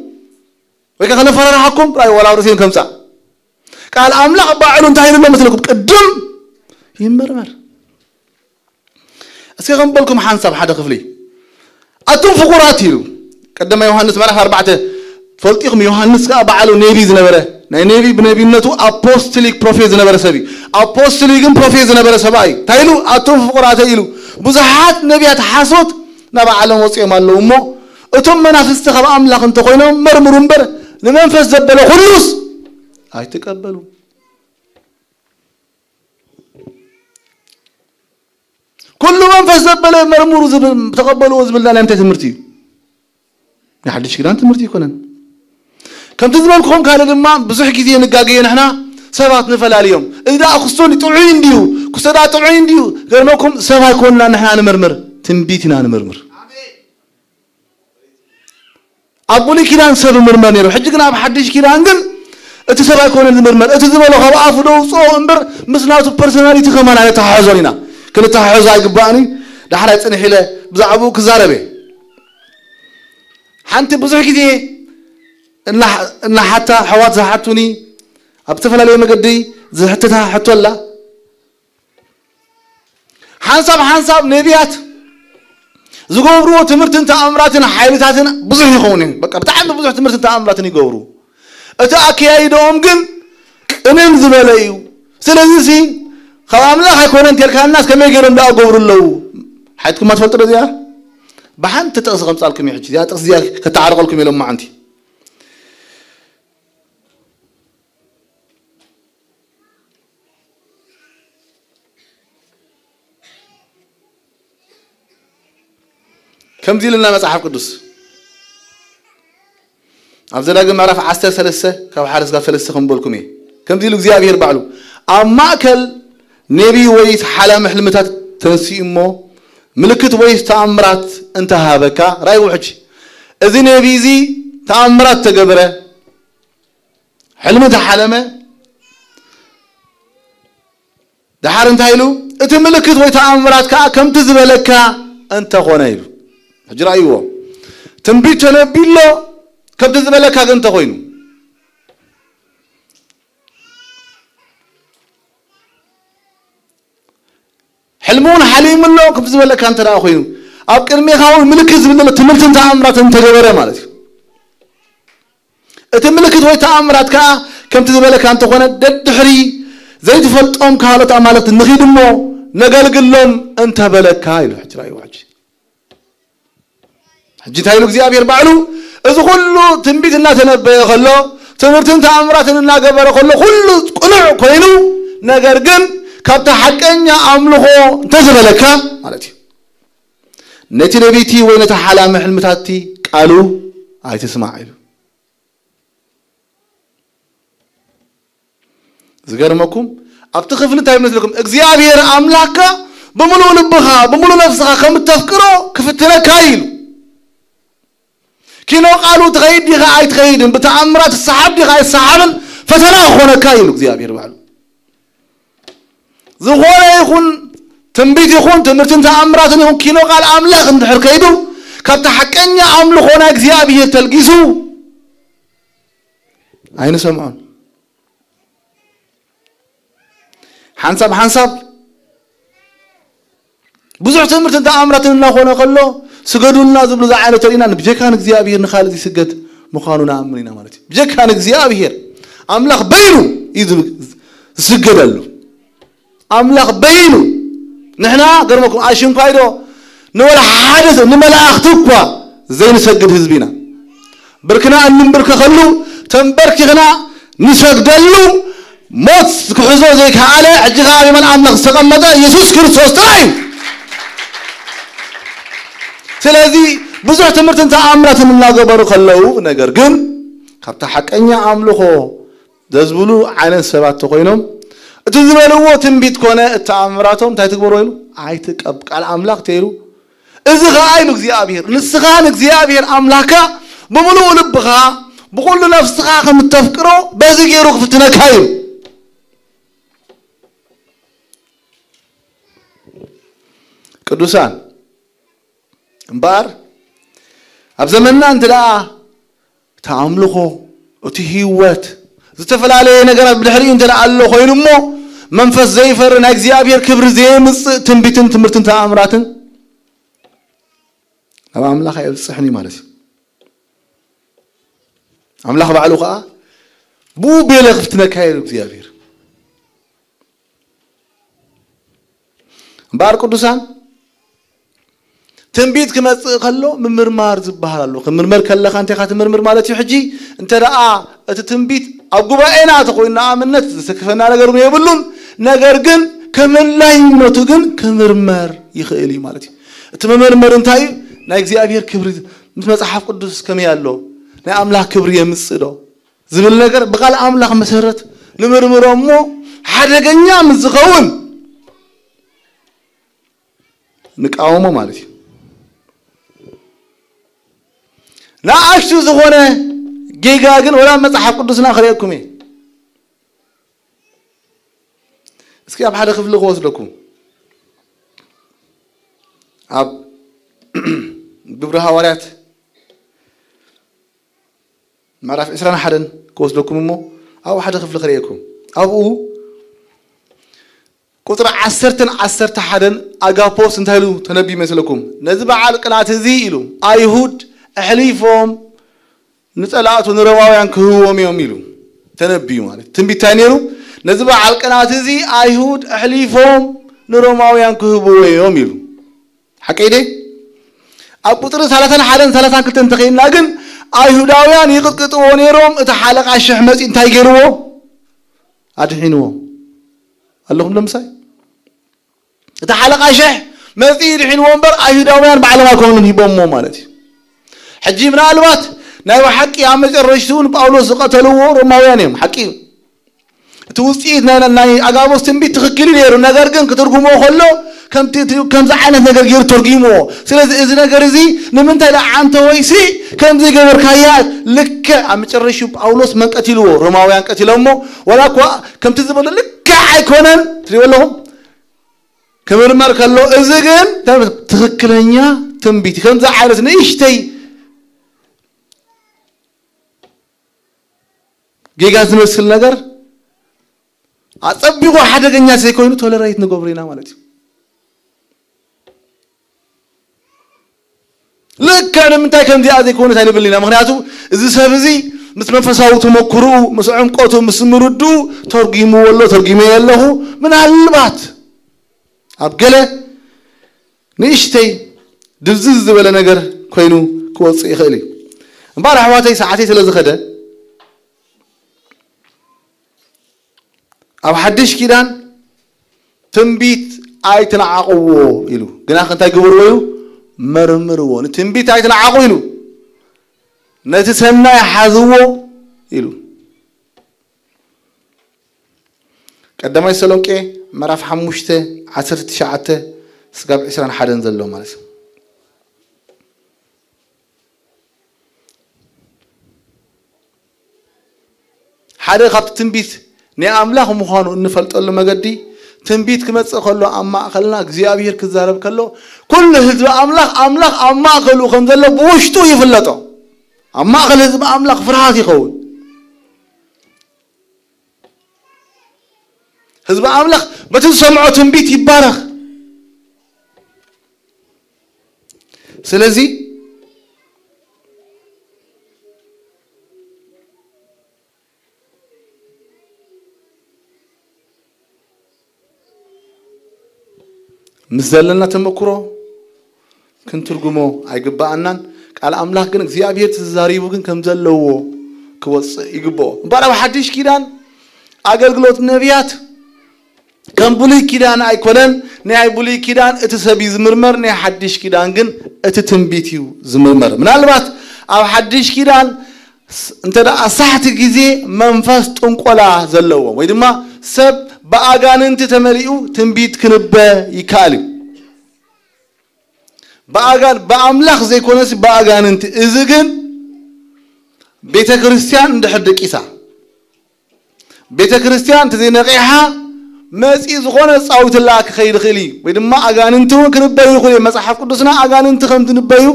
ويكا خلنا فرار حكم رأي ولا ورسين كمسا قال أملاخ باعلوا انت هيقولوا مثلكم قدم يمرمر أسكي غنبلكم حانساب حدا خفلي أتم فقراتي له قدم يوحنس مرح 4 فلتيكم يوحنس بعلو نبي زنبره نبي بنبينته أبوستليك بروفيت زنبره سبي أبوستليكم بروفيت زنبره سباي تايلو أتم فقراتي له بزحات نبيات حاسوت نبع على وصي مالو مو أتم منافس تخب أملاك انت خوينهم مرمرون بر لمنفس زبلوا خلوص هاي تقبلوا كل منفس زبله مرمرو زبل تقبلوا زبل لا انت تمرتي يا حدش كده انت تمرتي كونن كم تزمنكم قال لما بزح غزي نغاغين احنا سبات نفل اليوم اذا اخصوني طلعين ديو كسدا طلعين ديو غيرناكم سبا كوننا نحن نمرمر تنبيتنا نمرمر أبولي كيران سبب مرمر نيرو حجنا بحدش كيران جن اتسبا كون المرمر اتزبلو خبا افدو صو امبر مسناتو بيرسوناليتي كمان على تحازرينا كل تحاز ايغباني دحرا صنحيله بزعبو كزاربه حنت بزح كدي ان حتى حوات زحتوني ابتفلالي مقدي زحتها حتولا حنسب نبيات زغورو تمرتن تامراتن حيلتاتن بزح يخونين بقى بتعم بزح تمرتن تامراتن يغورو اتا اكيايدوم جن انن زبليو سلازي خواملا هيكونن تلك الناس كما يغيرن دا غورلو حيتكم ما تفلطوا ديا بحنت تقص خمصالكم يحج يا تقص ديا كتعرقلكم يلوم ما انتي كم دي لنا مصحف قدس ابزلاغ معرف 13 كاب حارس غا فلسخم بولكم كم دي لغزيابير بعلو اما اكل نبي ويت حلم حلمتات تنسيمو ملكت ويت تامرات انتها بكا راي وحج اذ نبي زي تامرات تقبره حلمته حلمه دحار انتايلو ات ملكت ويت تامرات كم تزبلكا انت خونايلو حجر ايوه تنبيت تنبيله كم تزبلك انت خوينو حلمون حليم الله كم تزبلك انت را خوينو اب قرمي خاو ملكت زبل تمرت تامرات انت غبره مالتي ات ملكت وي تامرات كم تزبلك انت خونا ددحري زي تفلطوم كالت مالت نخيدمو نغلغلهم انت بلك ايلو حجر ايوه حجيت هايلو እግዚአብሔር ባዕሉ እዚ ሁሉ ትንቢትና ተነበየ ከሎ ትምህርትን ተአምራትን እና ገበረ ከሎ ሁሉ ቁልዕ ኮይኑ ነገር ግን ካብታ ሐቀኛ አምልኾ ተዘበለካ ማለት እዩ ነቲ ነቢቲ ወይ ነቲ ሓላም ሕልምታቲ ቃሉ አይተስማዕ ኢሉ ዝገርመኩም ኣብቲ ክፍል እንታይ ይመስለኩም እግዚአብሔር አምላካ በሙሉ ልብኻ በሙሉ ነፍስኻ ከም ተፍቅሮ ክፍትነካ ኢሉ كينو قالوا تغيد دي غاي تغيدن بتأمرات الصحاب دي غاي الصحابن فتنا خونا كايلو እግዚአብሔር ባሉ زغوره يكون تنبيت يكون تمرتن تأمراتن يكون كينو قال املاك اندحر كيدو كبت حقنيا املخونا እግዚአብሔር تلقيسو عين سمعون حنساب بزح تمرت انت امرتنا خونا قالو سجدوا لنا زبل زعانه ترينا بجكان اغزيابير نخالد يسجد مخانونا امرنا مالتي بجكان اغزيابير املاح بينو يذ سجدلو املاح بينو نحنا قرمكم عايشين قايدو نولا حادث نملاختكوا زي نسجد حزبنا بركنا ان نبرك خلو تنبركنا نسجدلو موت كحزو زي كاله اجغابي من املاح استقمده يسوع كريستوس تاي ስለዚህ ብዙ ትምህርት እንተ አምራትን እናገበሩ ከለው ነገር ግን ካብታ ሐቀኛ አምልኾ ዘዝብሉ አይነት ሰባት ኮይኖም እቲ ዝበልዎ ትንቢት ኮነ ተአምራቶም እንታይ ትግበሩ ይሉ አይትቀብ ቃል አምላክ ተይሉ እዚ ኸአይሉ እግዚአብሔር ንስኻን እግዚአብሔር አምላካ በሙሉ ልብኻ በኩሉ ነፍስኻ ከምትፍቅሮ በዚህ ገይሩ ክትነካዩ ቅዱሳን امبار ابزمنا انت لا تعاملخو اتي هيوت زتفلالي نغرات بدحري انت لا الله خوينمو منفس زيفر نا اغزيابير كبر زيمص تنبيتن تمرتن تامراتن ابا املاح يبصحني مالتي املاح بعلو خا بو بيلغ فتنكاير اغزيابير امبار قدوسان تنبيت كما قالو ممرمار زبحالو كمرمر كلخ انت خاتمرمر مالتي حجي انت رأى تنبيت اغباينا تقولنا امنت سكفنا ነገር ነው ይብሉን ነገር ግን ከመን ላይ ነው ግን ከመርመር ይخيلي مالتي ተመመርመር እንታይ ናይ እግዚአብሔር ክብር መጽሐፍ ቅዱስ ከመ ያለው ናይ አምላክ ክብር የምጽዶ ዝብል ነገር በቃል አምላክ መሰረት ንምርምሮሞ ሓደገኛ ምዝኸውን ንቃውሞ ማለት لا أشتو زخونة جيجاجن ولا مصحف قدسنا خليكم إيه اسكي أب حدا خفل غوص لكم أب ببرها ورات ما عرف إسران حدا كوص لكم مو أو حدا خفل خليكم أو قطر عسرت حدا أجابوس انتهلو تنبي مثلكم نزبع على قناة زيلو أيهود أحليفهم نسألات ونروايان كهوهم يوميلو تنبيو مالك تنبي تانيرو نزبع على القناة زي أيهود أحليفهم نروايان كهوهم يوميلو حكي دي أبو ترى ثلاثة كلتن تقين لكن أيهوداويان يقطقطوا ونيروم اتحالق على الشحمس انتاي جيروه أدحينوه اللهم لمساي اتحالق على الشح مزيد حينوهم بر أيهوداويان بعلما كونون يبومو مالتي حجي من الوقت نايو حقي عمل الرشدون باولوس قتلوه روماويانهم حقي توصيت ناي اغابوس تنبي تخكل يرو نغير كن كترغمو خلو كم زعانه نغير ير ترغيمو سلازي اذ نغير زي نمنت لا انت ويسي كم زي غبر كايات لك امچرشو باولوس من قتلوه روماويان قتلومو ولا كو كم تزبل لك ايكونن تريولهم كمرمر كلو اذ كن تخكلنيا تنبي كم زعانه نيشتي جيجاز مسل ነገር አጸብቆ ሐደገኛ ሳይኮኑ ቶለራይት ንጎብሪና ማለት ለካንም እንታይ ከምዚ አዘይ ኮነ ታይብልና ምክንያቱ እዚ ሰብዚ ምስ መንፈሳው ተመክሩ መስዑም ቆቶ መስምሩዱ ተርጊሙ ወሎ ተርጊሙ ያለሁ ምን አልባት አብገለ ንሽተይ ድብዝዝ ዝበለ ነገር ኮይኑ ክወጽ ይኽእል እምባር አሕዋተይ ሰዓተይ ስለዝኸደ أب حدش كيدان تنبيت آيتنا عقوه إلو قناخ انتا يقبروا مرمروا تنبيت آيتنا عقوه إلو نتسمى يحذوه إلو قدما يسألون كي مراف حموشته 19 سقاب 20 حدا نزلوا مالسه حدا خط تنبيت ني أملاك مخانو نفلت الله مجدي تنبيت كمت خلوا أما خلنا እግዚአብሔር كزارب كله كل هذا أملاك أما خلوا خنزله بوشتو يفلتو أما خل هذا أملاك فرحات يخون حزب أملاخ بتسمعوا تنبيت يبارخ سلازي مزلنا تمكرو كنت ترجمو عيقبا عنان قال أملاخ كن እግዚአብሔር تزاريبو كن كم زلوا كوص يقبو بارا حدش كيدان أقلقلوت نبيات كم بولي كيدان أيقولن نهاي بولي كيدان اتسابي زمرمر نهاي حدش كيدان كن اتتنبيتيو زمرمر من البات أو حدش كيدان انت دا أصحت جزي منفس تنقلا زلوا ويدما سب بأغان انت تملئو تنبيت كنبه يكالي بأغان بأملاخ زي كونس بأغان انت إذن بيت كريستيان ndحدك إسا بيت كريستيان تزي نقيحة مسي زغونة صوت الله خير خلي ويدما أغان انتو كنبهيو خلي مسحف قدسنا أغان انت خمت نبهيو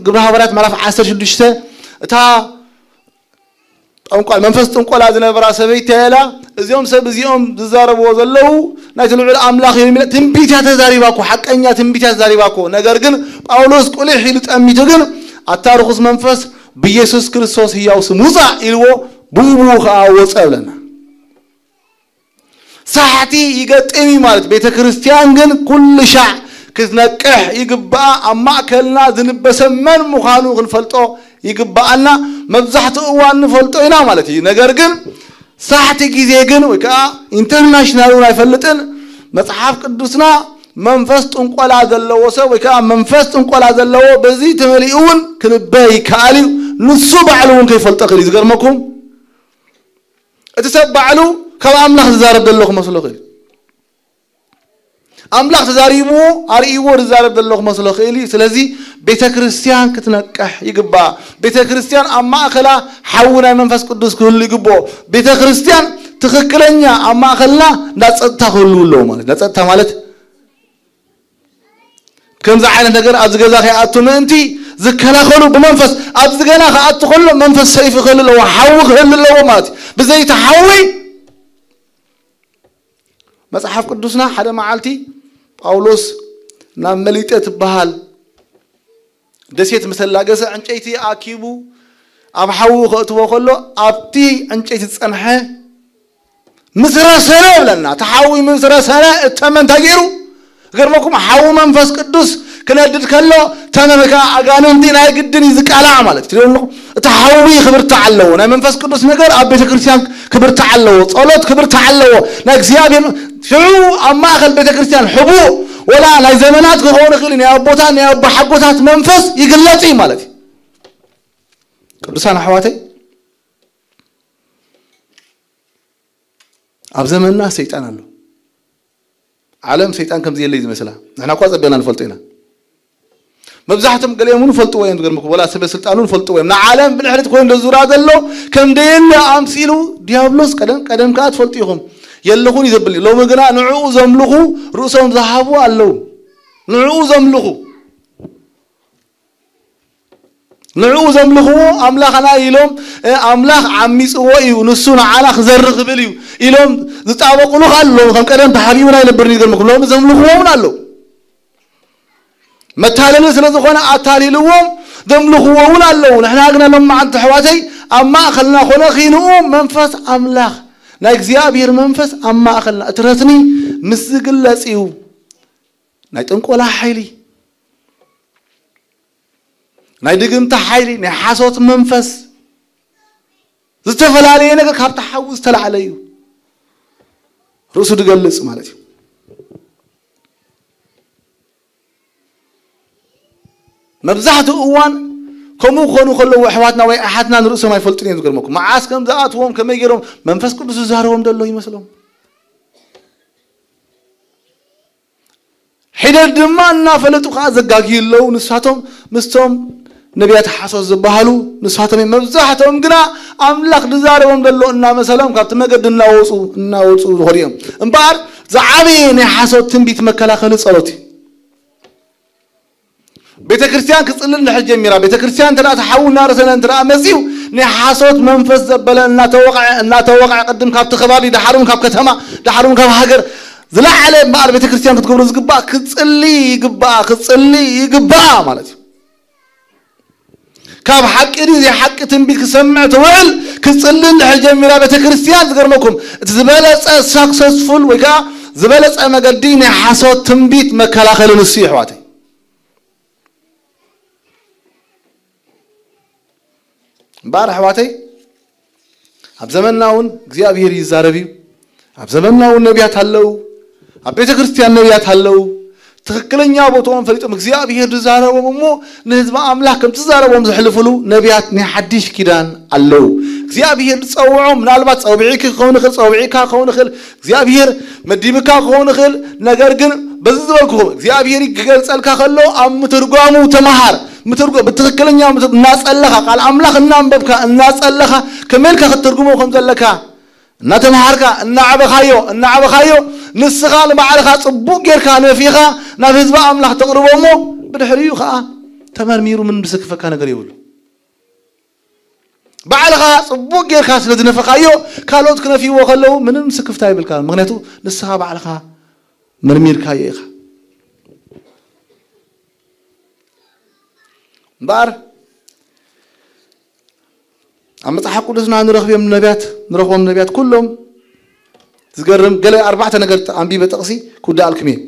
قبلها برات ملاف عسر شدشته تا أنقل منفس تنقل هذا نبرة سبيت هلا اليوم سب اليوم تزارب وظلوا نايتلو الأملاخ يوم تنبيتها تزاريباكو حق أنيا تنبيتها تزاريباكو نجارجن أولوس كل حيل تأمي تجن التاريخ منفس بيسوس كريستوس هي وسموزع إلو بوبوها وصلنا ساعتي يقطعني مالت بيت كريستيان جن كل شع كذنكح يقبأ أما كلنا ذنب بسمن مخانو غنفلتو يقبأنا مبزحت أوان نفلتو هنا مالتي نجارجن ساعتي جيزيجن وكا انترناشنال ولا يفلتن مصحف قدسنا منفس تنقل هذا اللوسه وكا منفس تنقل هذا اللو بزي تمليون كنباي كالي نصو بعلون كيف التقلي زغرمكم اتسبعلو كما املاح تزارب دلوخ مسلوخي املاح تزاريبو اريو تزارب دلوخ مسلوخي سلازي بيت كريستيان كتنقح يقبا بيت كريستيان اما اخلا حونا منفس قدس كل يقبو بيت كريستيان تخكلنيا اما اخلا نصتا كلو مالت نصتا مالت كم زعينا ነገር አዝገዛ ከአቱም እንቲ ዝከላኸሉ በመንፈስ አዝገና ከአቱ ሁሉ መንፈስ ሰይፍ ከለለ ወሐው ከለለ ማለት በዘይ ተሐዊ መጽሐፍ ቅዱስና ሓደ መዓልቲ ጳውሎስ ናመሊጠት በሃል ደሴት መሰላገሰ እንጨይቲ አኪቡ ኣብ ሐው ከእትዎ ከሎ ኣብቲ እንጨይቲ ጸንሐ ምስረሰነ ብለና ተሐዊ ምስረሰነ ተመን ታገሩ غيرمكم حاو منفس قدوس كندد كله تمامك اغاننتي ناي قدن يزقالا مالك تقولوا تحاوي خبر تعلو نا منفس قدوس نجر اب بيت كريستيان خبر تعلو صلوت خبر تعلو نا እግዚአብሔር شو اما اخل بيت كريستيان حبو ولا لا زمانات كهون خلين يا ابوتان يا اب حقوتات منفس يغلطي مالك ቅዱሳን حواتي اب زماننا سيطان አለው عالم سيطان كم زي اللي مثلا احنا قاص بينا نفلطينا مبزحتهم قال يمون فلطوا وين غيرمكم ولا سبب سلطانون فلطوا وين عالم بالحرت كون دزورا دلو كم دين امسيلو ديابلوس قدم كات فلطيهم يلخون يذبل لو مغنا نعو زملخو رؤسهم ذهبوا الله نعو زملخو نعو زملخو املاخنا يلوم املاخ عميصو ينسون على خزرخ بليو يلوم زطابقوا له الله كم قدم تحبيبنا ينبرني يغرمكم لو زملخو من الله متالله ስለዝኾነ አታሊልዎም ደምልኽዎም አለው نحن አግና ለማ አንተ حواتي اما اخلنا خلخينو منفس املاخ نا እግዚአብሔር መንፈስ اما اخلنا اترتني مسግለጽዩ ናይ ጥንቆላ ኃይሊ ናይ ድግምታ ኃይሊ ናይ ሓሶት መንፈስ ዝተፈላልየ ነገር ካብ ተሐውስ ተላዕለዩ ርሱ ድገልጽ ማለት እዩ مبزحت أوان كم يخونوا خلوا حواتنا وأحدنا نرأسهم ما يفلتين يذكرمكم معاس كم زاتهم كم يجرون منفس قدس زهرهم دلوا يمسلهم حين الدمان نافلتوا خاز الجاكيل لو نساتهم مستهم نبيات حساس زبالو نساتهم مبزحتهم قنا أملاك زهرهم دلوا إننا مسلهم كابت ما قد ناوصوا هريهم إمبار زعابين حسوا تنبيت مكلا خلص صلاتي بيت كريستيان كصلنا حج جميرا بيت كريستيان ترى تحول نار سنة ترى مسيو نحاسوت منفس زبلا ناتوقع قدم كاب تخبابي دحرون كاب كتما دحرون كاب هاجر زلا على بار بيت كريستيان كتقولوا زقبا كتصلي يقبا مالتي كاب حق دي حق تنبيت كسمع توعل كتصلي لحجميرا بيت كريستيان زغرمكم تزبلص سكسسفول ويكا زبلص مقدي نحاسوت تنبيت مكلاخل نسي حواتي بار حواتي اب زمناون እግዚአብሔር ይዛረቢ اب زمناون ነቢያት አለው اب ቤተ ክርስቲያን ነቢያት አለው ትክክለኛ ቦታውን ፈሊጦም እግዚአብሔር ዝዛረቦም ለህዝብ አምላክ ከም ዝዛረቦም ዝሕልፉሉ ነቢያት ንሐዲስ ኪዳን አለው እግዚአብሔር ጸውዖ ምናልባት ጸውዒክ ከሆነ ጸውዒካ ከሆነ እግዚአብሔር መዲብካ ከሆነ ነገር ግን በዝዝበልኩም እግዚአብሔር ይገልጸልካ ከሎ አም ትርጓሙ ተማሃር مترجو بتذكرني ناسألها قال أملاك النام ببكا ناسألها كملك خطرجمو خمسة لك نتمهارك نعبخايو نسخال معرخة صبوك يركان فيها نافذ بقى أملاك تقربومو بدحريو خا تمر ميرو من بسك فكان قريول بعلها صبوك يركان سلدنا فخايو كالوت كنا فيه وخلو من مسك فتاي بالكلام مغنيتو نسخة بعلها مرمير كايخ بار أما تحقق لسنا نرخبهم النبيات كلهم تقرم قال 4 نقرت عم بي بتقصي كودا الكمين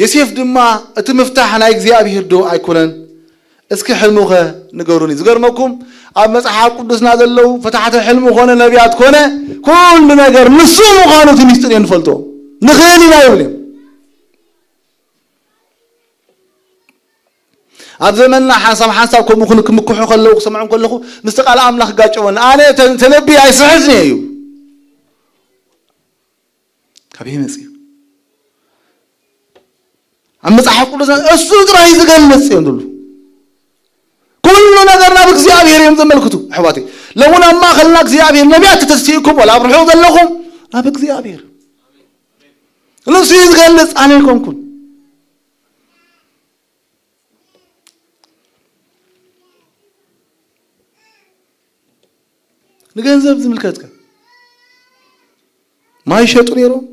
يسيف دما اتمفتاح انا እግዚአብሔር ዶ አይኮነን እስኪ ህልሙኸ ንገሩኒ ዝገርመኩም ኣብ መጽሐፍ ቅዱስና ዘለው ፈታሐተ ህልሙ ሆነ ነቢያት ሆነ ኩሉ ነገር ንሱ ምዃኑ ትምስጥር እንፈልጦ ንኸሊና ይብለም ኣብ ዘመንና ሓሳብ ከምኹም ክምክሑ ከለው ሰምዑን ከለኹ ምስተቃል ኣምላኽ ጋጨወን ኣነ ተነቢ ኣይስሕዝኒ እዩ ካበይ መጽ أما تحقق لنا السودرة هي زجلت يندلو كل نجارنا بكزيابير يمزم الكتب حواتي لو أنا ما خلنا كزيابير نبيات تستيكم ولا بروحوا ذلهم لا بكزيابير لو سيد زجلت عليكم كل نجنزب زملكتك ما يشتون يروم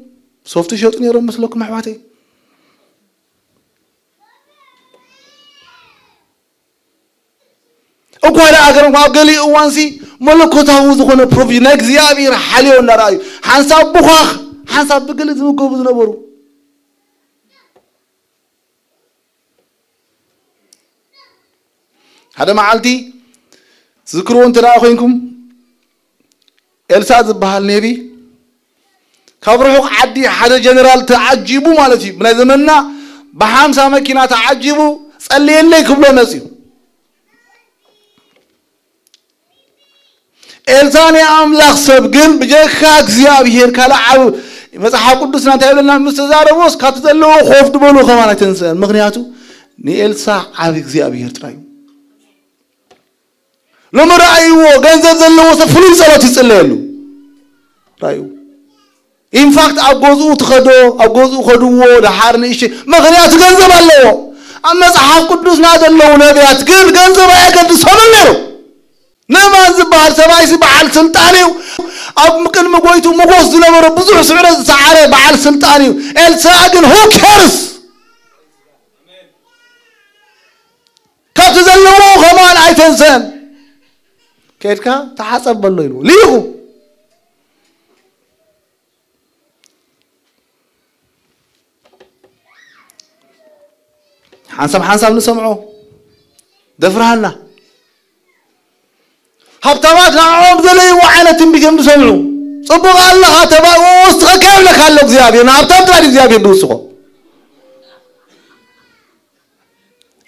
صوفت يشتون يروم مثلكم حواتي أقول أجرم أقولي أوانسي ملكوته وزخون بروفي نكزيابير حليو نراي حنساب بخاخ حنساب بقلت مكوبز نبرو هذا معلتي ذكرون ترى أخوينكم إلساد بهالنبي كبروا عدي حدا جنرال تعجبوا مالتي من زماننا بحام سامكينا تعجبوا صلي لكم لو نسيو إلزاني أملاك سبقين بجاكا እግዚአብሔር ካላዓው መጽሐፍ ቅዱስና ታይብለና ምስተዛረቦስ ካተዘለው ኾፍ ድበሉ ከማና ተንሰን ምክንያቱ ንኤልሳ ዓብ እግዚአብሔር ጥራይ ለመራይዎ ገንዘብ ዘለው ሰፍሉ ጸሎት ይጽለያሉ ራዩ ኢንፋክት አጎዙ ተኸዶ አጎዙ ኸዱዎ ለሐርን እሺ ምክንያቱ ገንዘብ አለው መጽሐፍ ቅዱስና ዘለው ነቢያት ግን ገንዘብ አይገድሰም ነው نماذج بحر سبايسي بعل سلطانيو أب ممكن مقويتو مقوس دلمر بزوح سعر سعره بعل سلطانيو الساقن هو كارس كتزلمو خمان عيتنسان كيدكا تحسب بالله يلو ليهو حنسب نسمعو دفرهنا هبتمات نعوم ذلي وعلة بكم تسمعوا صبغ الله تبا واستغكر لك الله زيابير نهبتمت على زيابير دوسخو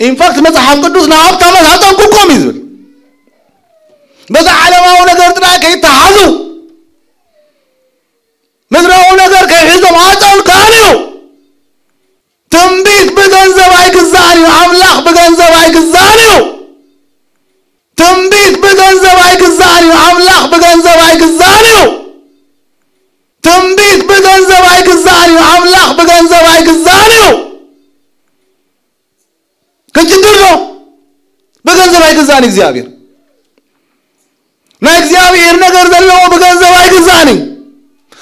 إن فاكت مصحف قدوس نهبتمت هاتم كوكم يزول بس على ما هو نقر تراك يتحذو مدرا هو نقر كيحزم هاتم كانيو تنبيك بغنزب هايك الزانيو عملاق بغنزب هايك الزانيو تنبيك بغنزب هايك الزانيو عملاق بغنزب هايك الزانيو تنبيك بغنزب هايك الزانيو عملاق بغنزب هايك الزانيو كنت تدرو بغنزب هايك الزاني زيابير زلوا بجنزب يجزاني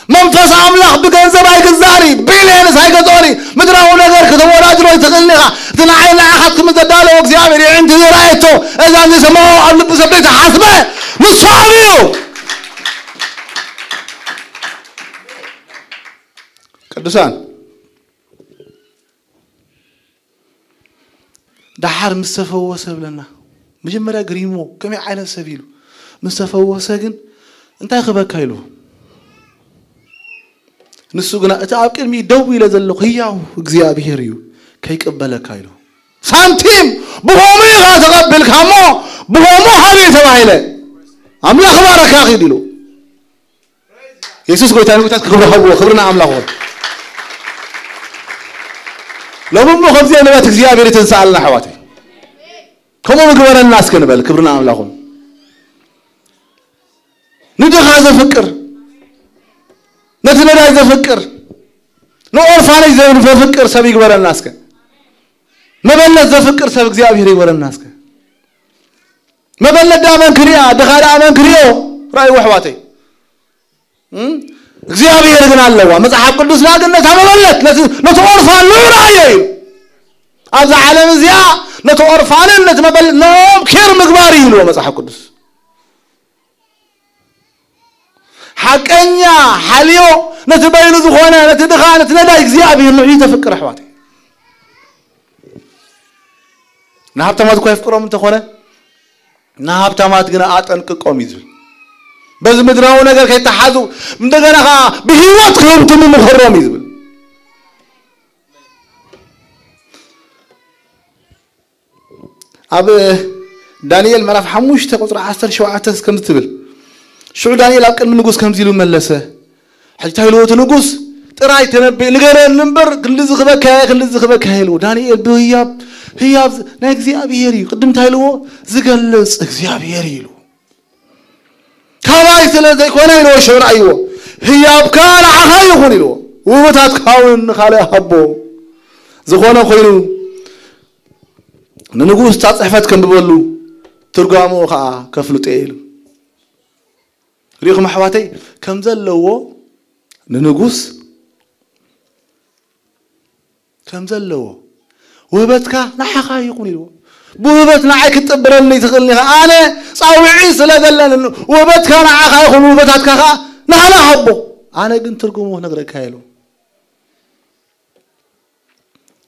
منفس أملاخ بجنزب يجزاني بيلين سايقطوني مدرعو نجار كتبوا راجل يتغلقها تنعين أخذكم الدالة وكزيابي عندي رأيته إذا عندي سماو قبل بسبيت حسبه مصابيو قدسان دحار مستفوسه بلنا مجمرا غريمو كمي عين سبيلو مستفوسه جن انت يخبك هيلو نسو غنا اتعاب قدمي دوي لزلو هياو እግዚአብሔር እዩ ከይቀበለክ هيلو ሳንቲም بهومي غاتقبل كامو بهومو هابي تبايله املاك بارك اخي ديلو يسوع قويتان قويتات خبرنا املاك لو بمو خبزي نبات እግዚአብሔር تنسالنا حواتي كما مغبر الناس كنبل كبرنا املاكم ندخ هذا فكر نتندا هذا فكر نو اورفان يزن فكر سب يغبر الناس كن مبلت ذا فكر سب እግዚአብሔር يغبر الناس كن مبلت دامن كريا دخال امن كريو راي وحواتي እግዚአብሔር ግን አለዋ መጽሐፍ ቅዱስ ላገነት አመበለት ለተወርፋን ነው ራእይ አዛ ዓለም እዚያ ለተወርፋንነት መበል ነው ኬር ምግባር ይሉ መጽሐፍ ቅዱስ حقኛ حاليو نتبين ذخونه نتدخانه ندا እግዚአብሔር ነው ይተፈክር አህዋቴ ናብታማት እኮ ይፍቅሮም ተኾነ ናብታማት ግን አጠንቅቆም ይዝል በዚህ ምድራው ነገር ከይተሐዙ እንደገና በህይወት ከንቱም መخرም ይዝብል አብ ዳንኤል ምዕራፍ 5 ቁጥር 17 እስከ ምትብል شو دانيال أبكر من نجوس كم زيلو ملسه حتى هلو تنجوس تراي تنبي نجارن نمبر كل زخبك هيلو دانيال هياب ناكزي أبيهري قدمت هيلو زقلص أكزي أبيهري له كواي سلزي كونه يلو شور أيوه هياب كان عخاي يخوني له وبتات كاون خاله حبو زخونه خيرو نجوس تصحفت كم بقولو ترجمو خا كفلو تيلو ريخ محواتي كم زلوا ننقص كم زلوا وبتك نحقا يقولي له بوبت نعيك تبرني تخلني انا صاوعي سلا دلن وبتك نعقا يقول وبتاتك نحنا حبو انا كنت ترجمه نغرك هايلو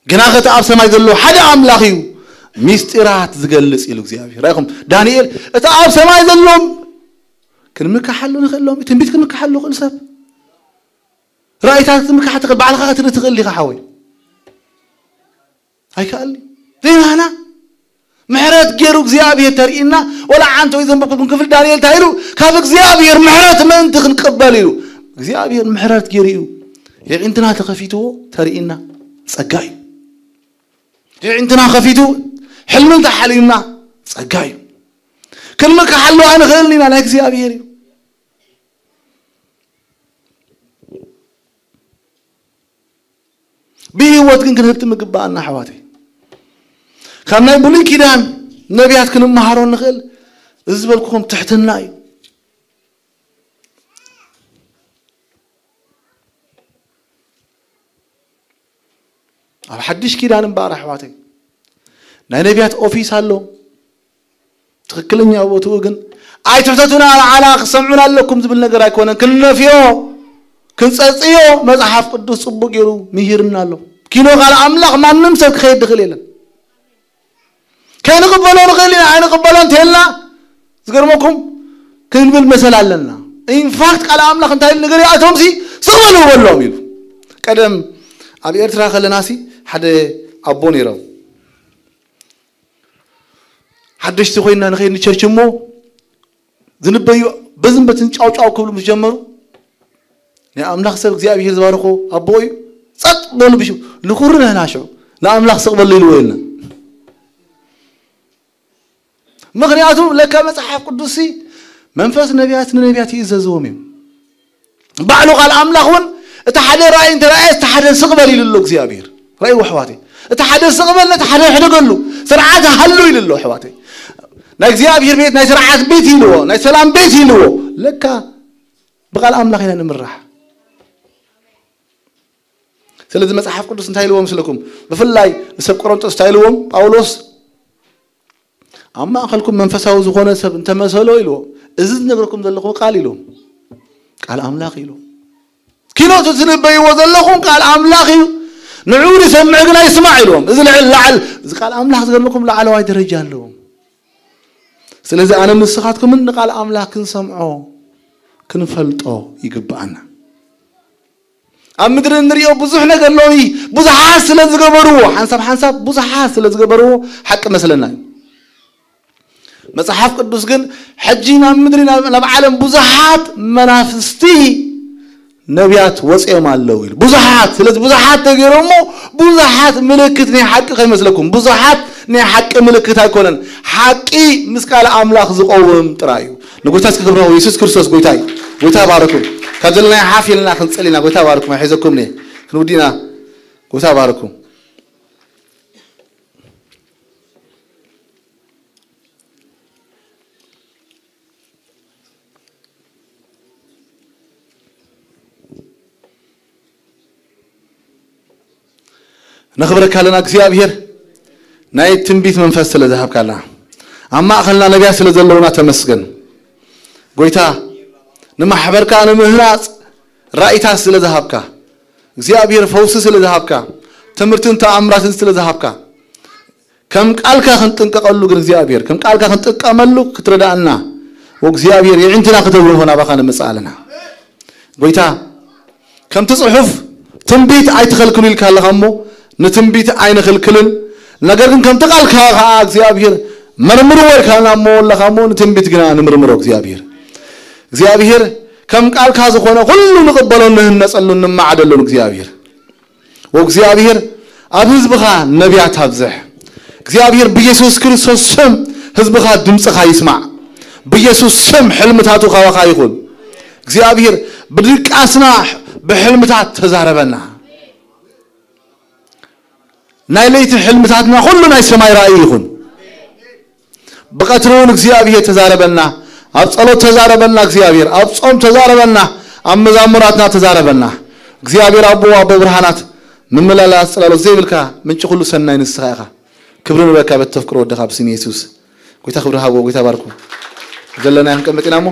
جناخه اب سماي دلو حدا املاخيو ميسترات زغلص يلو እግዚአብሔር رايكم دانيال اتا اب سماي دلهم كن مكحلو نخلهم تنبيت كن مكحلو قلسب رايتات مكحت بعد خاطر تغلي خاوي هاي قال لي انا محرت غيرو እግዚአብሔር ترينا ولا عنتو اذا بكم كفل دانيال تايرو كاب እግዚአብሔር محرت ما انت نقبل له እግዚአብሔር محرت غيريو يا انتنا تخفيتو ترينا صقاي يا انتنا خفيتو حلم تحلينا صقاي كلمة كحلو أنا غيرني على እግዚአብሔር بهوت كن هبت مقبانا حواتي خلنا يقولي كيدان نبيات كن مهارون نخل ازبلكم تحتنا حدش كيدان مبارح حواتي نبيات اوفيس هالو تخكلني أبوتو جن أي تفتتنا على سمعنا لكم زبل نجار يكونن كلنا فيه كنصيو مصحف قدوس صبو غيرو مهيرنا له كينو قال املاح ما نمسك خير دخلينا كان قبلون خلينا عين قبلون تيلنا زغرمكم كنبل مثل علنا ان فاكت قال املاح انت هاي النجار ياتهم سي صبلو والله يلو قدم ابي ارترا خلناسي حد ابوني راو حدش تخوينا نخير نشرشمو ذنبيو بزن بتنጫውጫው كبل مجمرو يا املاح سب እግዚአብሔር زبارخو ابوي صط بولو بشو لخرنا ناشو لا املاح سقبل ليلوينا مغنياتو لك مصحف قدسي منفس نبيات يززوم بعلو قال املاحون اتحدى راي انت راي اتحدى سقبل لله እግዚአብሔር راي وحواتي اتحدى سقبل اتحدى حدقلو سرعات حلو لله حواتي نا እግዚአብሔር ቤት ናይ ስርዓት ቤት ይልዎ ናይ ሰላም ቤት ይልዎ ለካ بقال أملاخنا نمرح سلذي مصحف قدس انتايلوهم سلكم بفلاي سب قرنطوس تايلوهم باولوس أما أخلكم منفساو زخونه سب انت مسلو يلو إذن نغركم ذلكم قال يلو قال أملاخ يلو كينو تسنبي وذلكم قال أملاخ نعوري سمعنا يسمع لهم إذا لعل إذا قال أملاك قال لكم لعل وايد رجال لهم سلذي أنا من السخاتكم من قال أملاك نسمعه كنفلطه يقبعنا أمدر النريو بزحنا قال له بزحات سلذي قبروه حنسب بزحات سلذي قبروه حق مثلنا مصحف قدوس قال حجينا أمدرنا نبعلم بزحات منافستي نبيات وصيام الله ويل بزحات سلذ بزحات تغيرمو بزحات ملكت ني حق خيمسلكم بزحات ني حق ملكت ايكونن حقي مسقال املاح زقوم طرايو نغوتاس كبرو يسوع كريستوس غويتاي غويتا باركو كذلنا حافيلنا خنصلينا غويتا باركو ما يحيزكم ني كنودينا غويتا باركو نخبرك لنا እግዚአብሔር ናይ ትንቢት መንፈስ ስለዛሃብካላ አማ አኸልና ነቢያ ስለዘለውና ተመስገን ጎይታ ንማሕበርካ ንምህራጽ ራእይታ ስለዛሃብካ እግዚአብሔር ፈውስ ስለዛሃብካ ትምርትን ተአምራትን ስለዛሃብካ ከም ቃልካ ክንጥንቀቀሉ ግን እግዚአብሔር ከም ቃልካ ክንጥቀመሉ ክትረዳና ወእግዚአብሔር ይዕንትና ከተብሩ ሆና ባኻነ መጻለና ጎይታ ከም ተጽሑፍ ትንቢት አይተኸልክሉ ይልካለኸሞ نتنبيت عين خلكلن نقدر كم تقال كها እግዚአብሔር مرمر وركانا مولا خامون نتنبيت جنا نمرمر እግዚአብሔር እግዚአብሔር كم قال كذا خونه كله نقبلونه نسألون ما عدلون እግዚአብሔር وእግዚአብሔር أبزبخا نبيات هذه እግዚአብሔር بيسوع كريستوس سم هزبخا دمسخا يسمع بيسوع سم حلمتاتو خواخا يقول እግዚአብሔር بدك أسمع بحلمتات تزاربنا نايليت حلمتاتنا كلنا يسمع رأيهم بقترون እግዚአብሔር تزاربنا أبصلوا تزاربنا እግዚአብሔር أبصوم تزاربنا أمزامراتنا تزاربنا እግዚአብሔር أبو برهانات من ملالا صلالو زيبلكا من كل سنة نسخاها كبرنا بك بتفكروا دخاب سين يسوع قلت خبرها وقلت باركو جلنا ينكم بتنامو